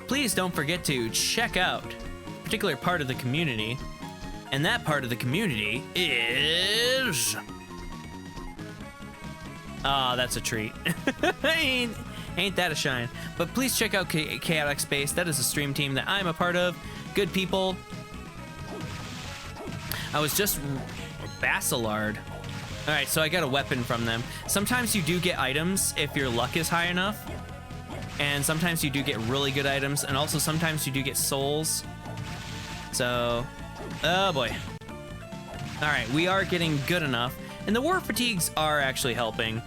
please don't forget to check out a particular part of the community. And that part of the community is... Oh, that's a treat. Ain't that a shine. But please check out Chaotic Space. That is a stream team that I'm a part of. Good people. I was just... Basilard. All right, so I got a weapon from them. Sometimes you do get items if your luck is high enough. And sometimes you do get really good items. And also sometimes you do get souls. So... Oh boy. All right, we are getting good enough. And the war fatigues are actually helping.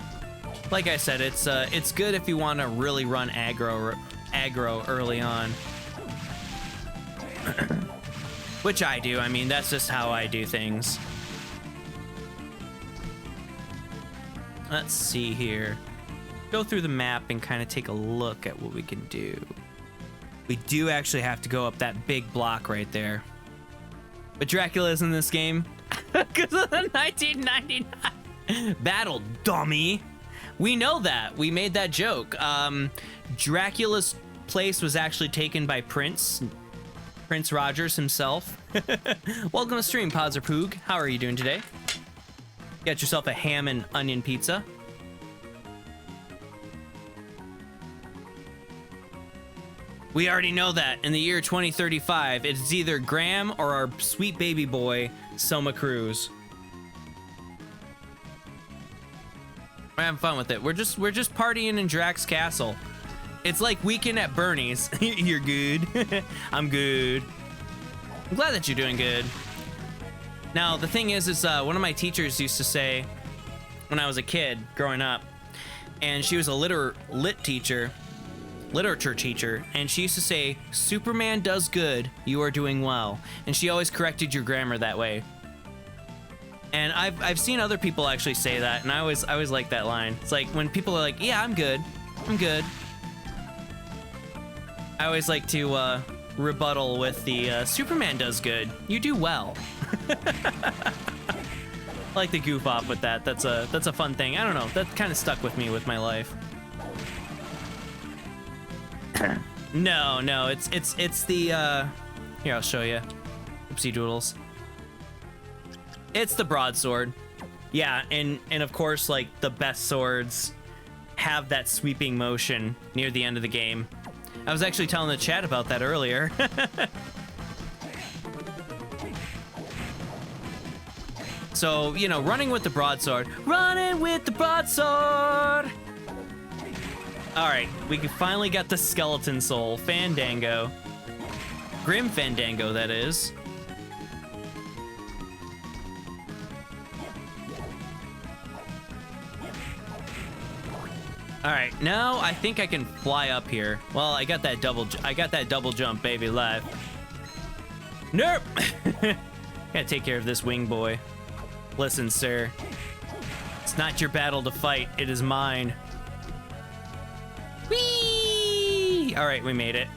Like I said, it's good if you want to really run aggro early on. Which I do. I mean, that's just how I do things. Let's see here. Go through the map and kind of take a look at what we can do. We do actually have to go up that big block right there. But Dracula's in this game because of the 1999 battle, dummy. We know that. We made that joke. Dracula's place was actually taken by Prince Rogers himself. Welcome to stream, Pods or Poog. How are you doing today? Get yourself a ham and onion pizza. We already know that in the year 2035, it's either Graham or our sweet baby boy, Soma Cruz. We're having fun with it. We're just partying in Drax Castle. It's like Weekend at Bernie's. You're good. I'm good. I'm glad that you're doing good. Now, the thing is one of my teachers used to say when I was a kid growing up, and she was a literature teacher, and she used to say, Superman does good, you are doing well. And she always corrected your grammar that way. And I've seen other people actually say that, and I always like that line. It's like when people are like, yeah, I'm good. I always like to rebuttal with the Superman does good, you do well. I like to goof off with that. That's a fun thing. I don't know. That kind of stuck with me with my life. No, it's the here, I'll show you. Oopsie doodles. It's the broadsword. Yeah, and of course, like, the best swords have that sweeping motion near the end of the game. I was actually telling the chat about that earlier. So, you know, running with the broadsword. Running with the broadsword! Alright, we finally got the skeleton soul. Fandango. Grim Fandango, that is. Alright, now I think I can fly up here. Well, I got that double jump, baby, live. Nope! Gotta take care of this wing boy. Listen, sir. It's not your battle to fight, it is mine. Whee! Alright, we made it.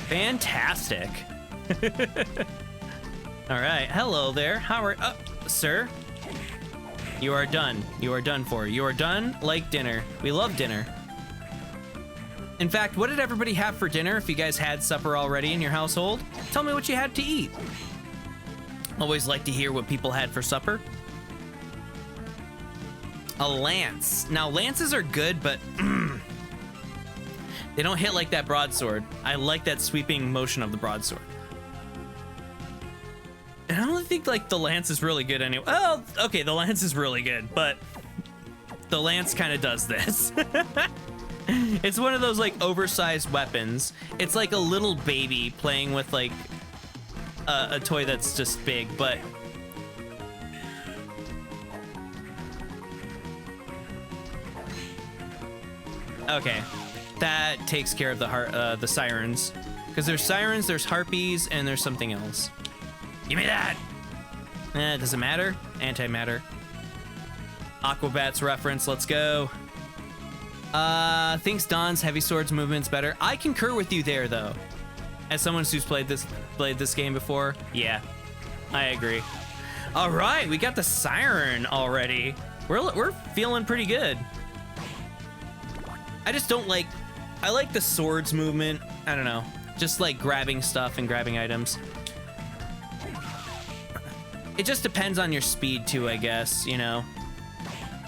Fantastic. Alright, hello there. How are... sir? You are done. You are done for. You are done like dinner. We love dinner. In fact, what did everybody have for dinner if you guys had supper already in your household? Tell me what you had to eat. Always like to hear what people had for supper. A lance. Now, lances are good, but they don't hit like that broadsword. I like that sweeping motion of the broadsword. And I don't think, like, the lance is really good anyway. Oh, okay, the lance is really good, but the lance kind of does this. It's one of those, like, oversized weapons. It's like a little baby playing with, like, a toy that's just big, but... Okay, that takes care of the sirens. Because there's sirens, there's harpies, and there's something else. Give me that! Does it matter? Antimatter. Aquabats reference, let's go. Thinks Don's heavy swords movement's better. I concur with you there, though. As someone who's played this game before, yeah, I agree. All right, we got the siren already. We're feeling pretty good. I just don't like... I like the swords movement. I don't know. Just like grabbing stuff and grabbing items. It just depends on your speed too, I guess, you know?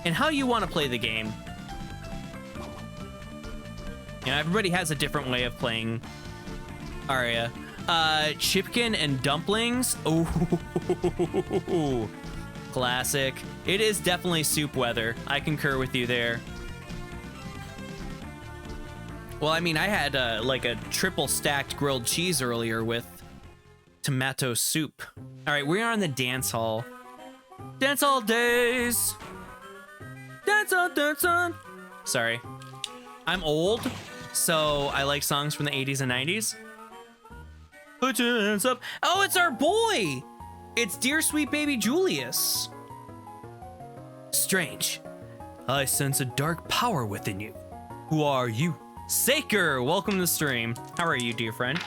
And how you want to play the game. You know, everybody has a different way of playing Aria. Chipkin and dumplings. Oh, classic. It is definitely soup weather. I concur with you there. Well, I mean, I had like a triple stacked grilled cheese earlier with tomato soup. All right, we are on the dance hall. Dance hall days. Dance on, dance on. Sorry. I'm old, so I like songs from the 80s and 90s. Put your hands up. Oh, it's our boy. It's dear sweet baby Julius. Strange. I sense a dark power within you. Who are you? Saker, welcome to the stream. How are you, dear friend?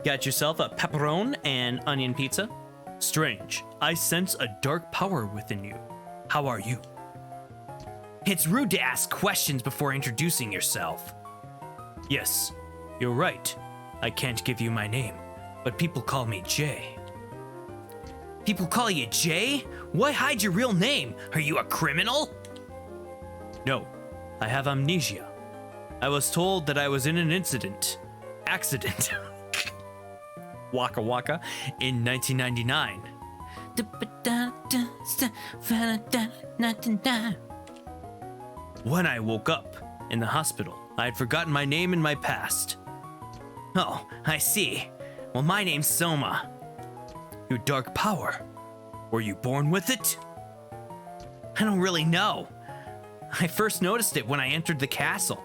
Got yourself a pepperoni and onion pizza? Strange. I sense a dark power within you. How are you? It's rude to ask questions before introducing yourself. Yes, you're right. I can't give you my name, but people call me Jay. People call you Jay? Why hide your real name? Are you a criminal? No, I have amnesia. I was told that I was in an accident, waka waka, in 1999. When I woke up in the hospital, I had forgotten my name and my past. Oh, I see. Well, my name's Soma. Your dark power. Were you born with it? I don't really know. I first noticed it when I entered the castle.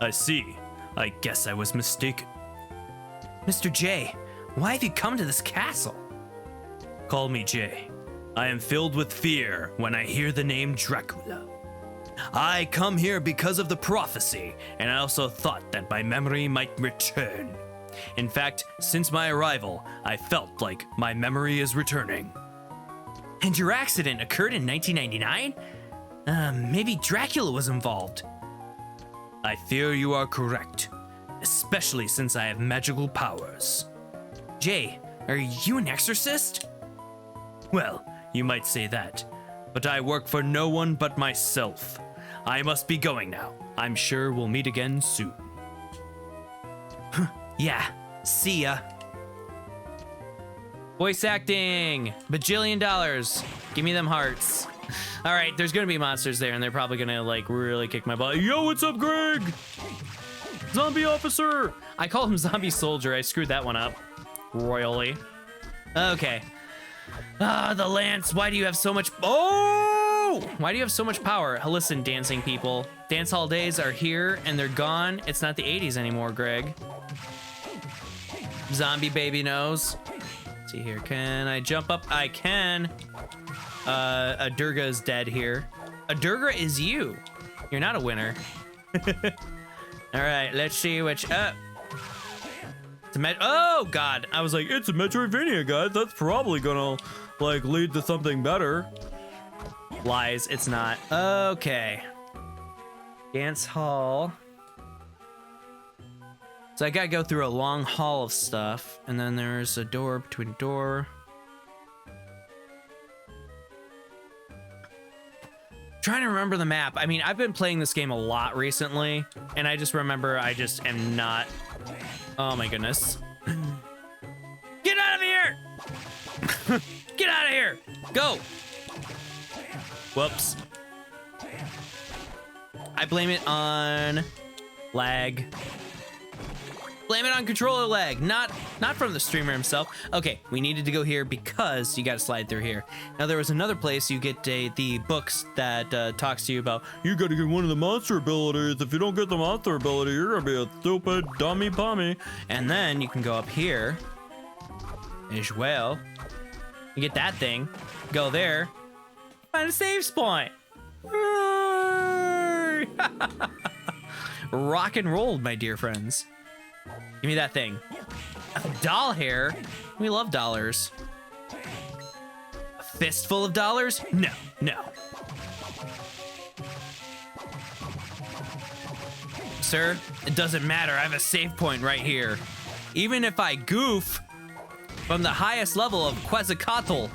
I see. I guess I was mistaken. Mr. J, why have you come to this castle? Call me J. I am filled with fear when I hear the name Dracula. I come here because of the prophecy, and I also thought that my memory might return. In fact, since my arrival, I felt like my memory is returning. And your accident occurred in 1999? Maybe Dracula was involved. I fear you are correct, especially since I have magical powers. Jay, are you an exorcist? Well, you might say that, but I work for no one but myself. I must be going now. I'm sure we'll meet again soon. Yeah, see ya. Voice acting, bajillion dollars. Give me them hearts. All right, there's gonna be monsters there, and they're probably gonna like really kick my butt. Yo, what's up, Greg? Zombie officer. I call him zombie soldier. I screwed that one up royally. Okay. The lance. Why do you have so much? Oh! Why do you have so much power? Listen, dancing people. Dance hall days are here, and they're gone. It's not the 80s anymore, Greg. Zombie baby nose. Let's see here. Can I jump up? I can. Adurga is dead here. Adurga is you. You're not a winner. All right, let's see which. It's a oh God! I was like, it's a Metroidvania, guys. That's probably gonna like lead to something better. Lies. It's not. Okay. Dance hall. So I gotta go through a long hall of stuff, and then there's a door between a door. Trying to remember the map. I mean, I've been playing this game a lot recently, and I just remember I just am not. Oh my goodness. Get out of here! Get out of here! Go! Whoops. I blame it on lag. Blame it on controller lag, not from the streamer himself. Okay, we needed to go here because you got to slide through here. Now there was another place you get the books that talks to you about. You got to get one of the monster abilities. If you don't get the monster ability, you're gonna be a stupid dummy pommy. And then you can go up here as well. You get that thing. Go there. Find a save point. Rock and roll, my dear friends. Give me that thing. Doll hair. We love dollars. A fistful of dollars? No, no. Sir, it doesn't matter. I have a save point right here. Even if I goof from the highest level of Quetzalcoatl,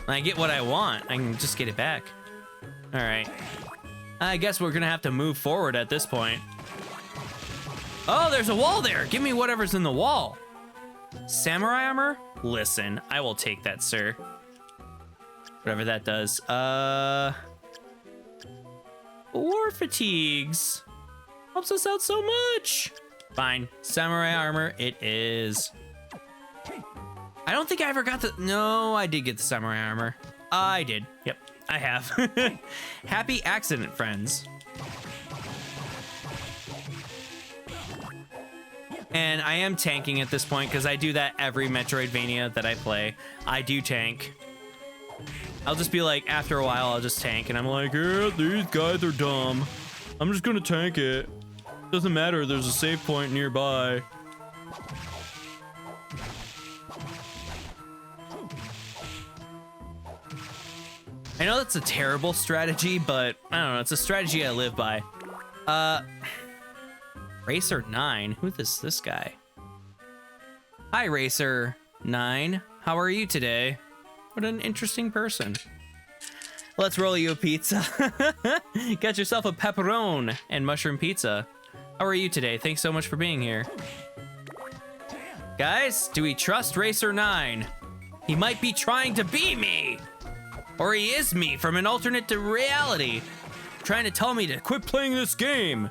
I get what I want. I can just get it back. All right. I guess we're gonna have to move forward at this point. Oh, there's a wall there. Give me whatever's in the wall. Samurai armor? Listen, I will take that, sir. Whatever that does. War fatigues. Helps us out so much. Fine. Samurai armor it is. I don't think I ever got the... No, I did get the samurai armor. I did. Yep, I have. Happy accident, friends. And I am tanking at this point because I do that every Metroidvania that I play. I do tank. I'll just be like, after a while, I'll just tank. And I'm like, yeah, these guys are dumb. I'm just going to tank it. Doesn't matter. There's a save point nearby. I know that's a terrible strategy, but I don't know. It's a strategy I live by. Racer9? Who is this guy? Hi, Racer9. How are you today? What an interesting person. Let's roll you a pizza. Get yourself a pepperoni and mushroom pizza. How are you today? Thanks so much for being here. Guys, do we trust Racer 9? He might be trying to be me. Or he is me from an alternate to reality. Trying to tell me to quit playing this game.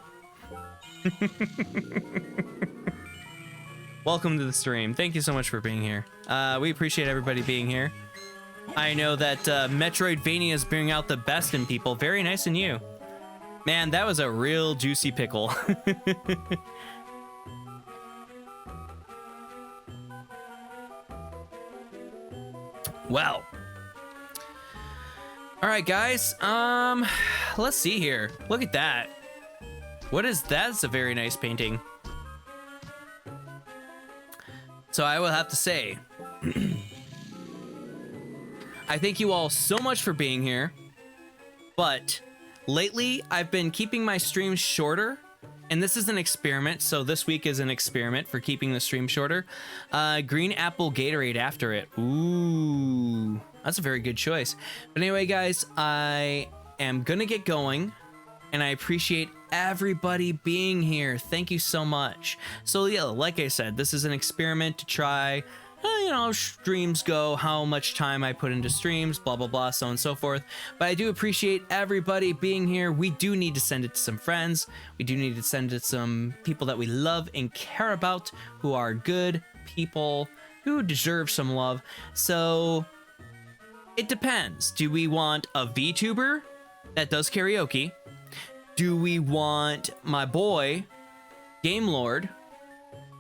Welcome to the stream. Thank you so much for being here. We appreciate everybody being here. I know that Metroidvania is bringing out the best in people. Very nice in you. Man, that was a real juicy pickle. Well. All right, guys. Let's see here. Look at that. What is that? It's a very nice painting. So I will have to say, I thank you all so much for being here, but lately I've been keeping my streams shorter, and this is an experiment, so this week is an experiment for keeping the stream shorter. Green apple Gatorade after it. Ooh, that's a very good choice. But anyway, guys, I am gonna get going, and I appreciate everybody being here. Thank you so much. So yeah, like I said, this is an experiment to try, you know, streams go, how much time I put into streams, blah, blah, blah, so on and so forth. But I do appreciate everybody being here. We do need to send it to some friends. We do need to send it to some people that we love and care about, who are good people, who deserve some love. So it depends. Do we want a VTuber that does karaoke? Do we want my boy, Game Lord,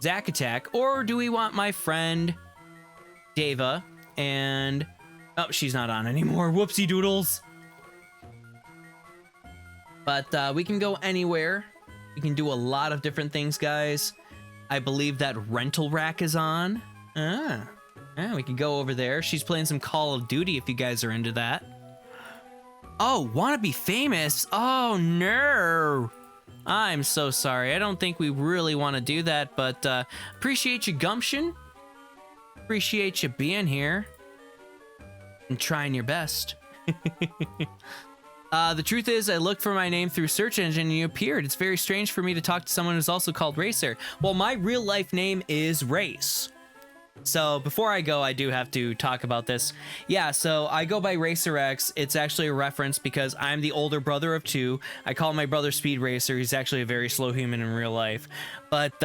Zack Attack, or do we want my friend, Deva, and... Oh, she's not on anymore. Whoopsie doodles. But we can go anywhere. We can do a lot of different things, guys. I believe that Rental Rack is on. Yeah, we can go over there. She's playing some Call of Duty if you guys are into that. Oh, wanna be famous? Oh, no. I'm so sorry. I don't think we really want to do that, but appreciate your gumption. Appreciate you being here and trying your best. The truth is, I looked for my name through search engine and you appeared. It's very strange for me to talk to someone who's also called Racer. Well, my real life name is Race. So before I go, I do have to talk about this. Yeah, so I go by RaycerX. It's actually a reference because I'm the older brother of two. I call my brother Speed Racer. He's actually a very slow human in real life. But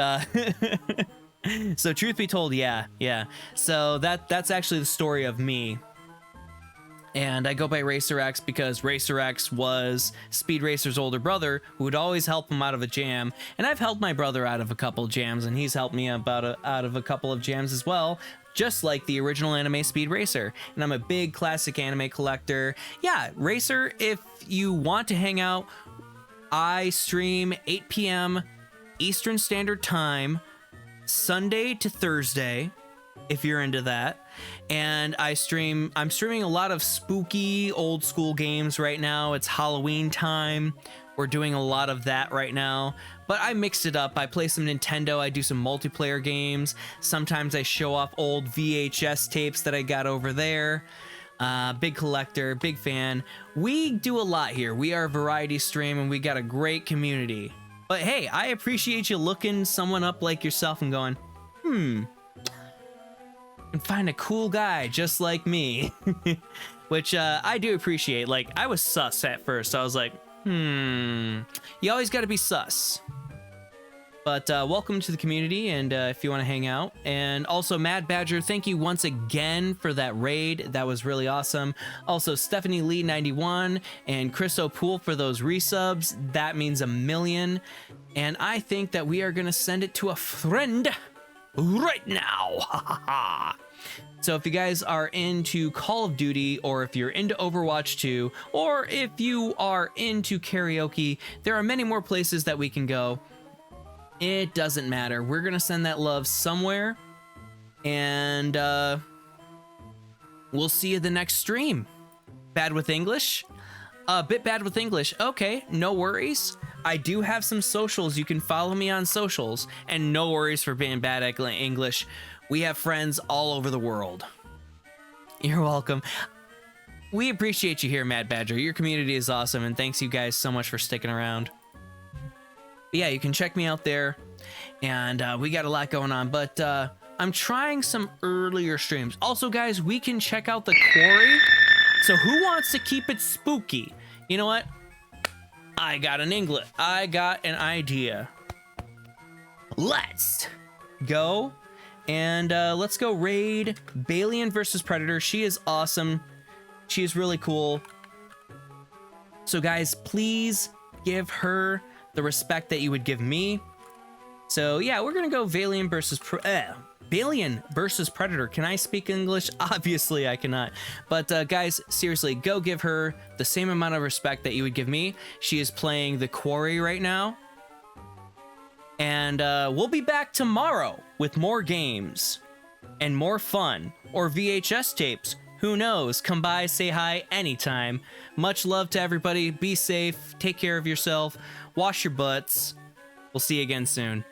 so truth be told, yeah. So that's actually the story of me. And I go by RaycerX because RaycerX was Speed Racer's older brother who would always help him out of a jam. And I've helped my brother out of a couple jams, and he's helped me out of a couple of jams as well, just like the original anime Speed Racer. And I'm a big classic anime collector. Yeah, Racer, if you want to hang out, I stream 8 p.m. Eastern Standard Time, Sunday to Thursday, if you're into that. And I'm streaming a lot of spooky old school games right now. It's Halloween time. We're doing a lot of that right now, but I mix it up. I play some Nintendo. I do some multiplayer games. Sometimes I show off old VHS tapes that I got over there. Big collector, big fan. We do a lot here. We are a variety stream and we got a great community. But hey, I appreciate you looking someone up like yourself and going, and find a cool guy just like me. Which I do appreciate. Like, I was sus at first. I was like, you always got to be sus. But welcome to the community, and if you want to hang out. And also, Mad Badger, thank you once again for that raid. That was really awesome. Also, Stephanie Lee 91 and Chris O'Pool for those resubs. That means a million. And I think that we are going to send it to a friend right now. So if you guys are into Call of Duty, or if you're into Overwatch 2, or if you are into karaoke, there are many more places that we can go. It doesn't matter. We're gonna send that love somewhere, and we'll see you the next stream. Bad with English? A bit bad with English. Okay, no worries. I do have some socials. You can follow me on socials, and no worries for being bad at English. We have friends all over the world. You're welcome. We appreciate you here, Mad Badger. Your community is awesome, and thanks you guys so much for sticking around. But yeah, you can check me out there, and we got a lot going on, but I'm trying some earlier streams. Also, guys, we can check out the quarry. So who wants to keep it spooky? You know what? I got an idea. Let's go, and let's go raid Balian versus Predator. She is awesome. She is really cool. So guys, please give her the respect that you would give me. So yeah, we're gonna go Balian versus Predator. Can I speak English? Obviously I cannot. But guys, seriously, go give her the same amount of respect that you would give me. She is playing the quarry right now. And we'll be back tomorrow with more games and more fun, or VHS tapes. Who knows? Come by, say hi anytime. Much love to everybody. Be safe. Take care of yourself. Wash your butts. We'll see you again soon.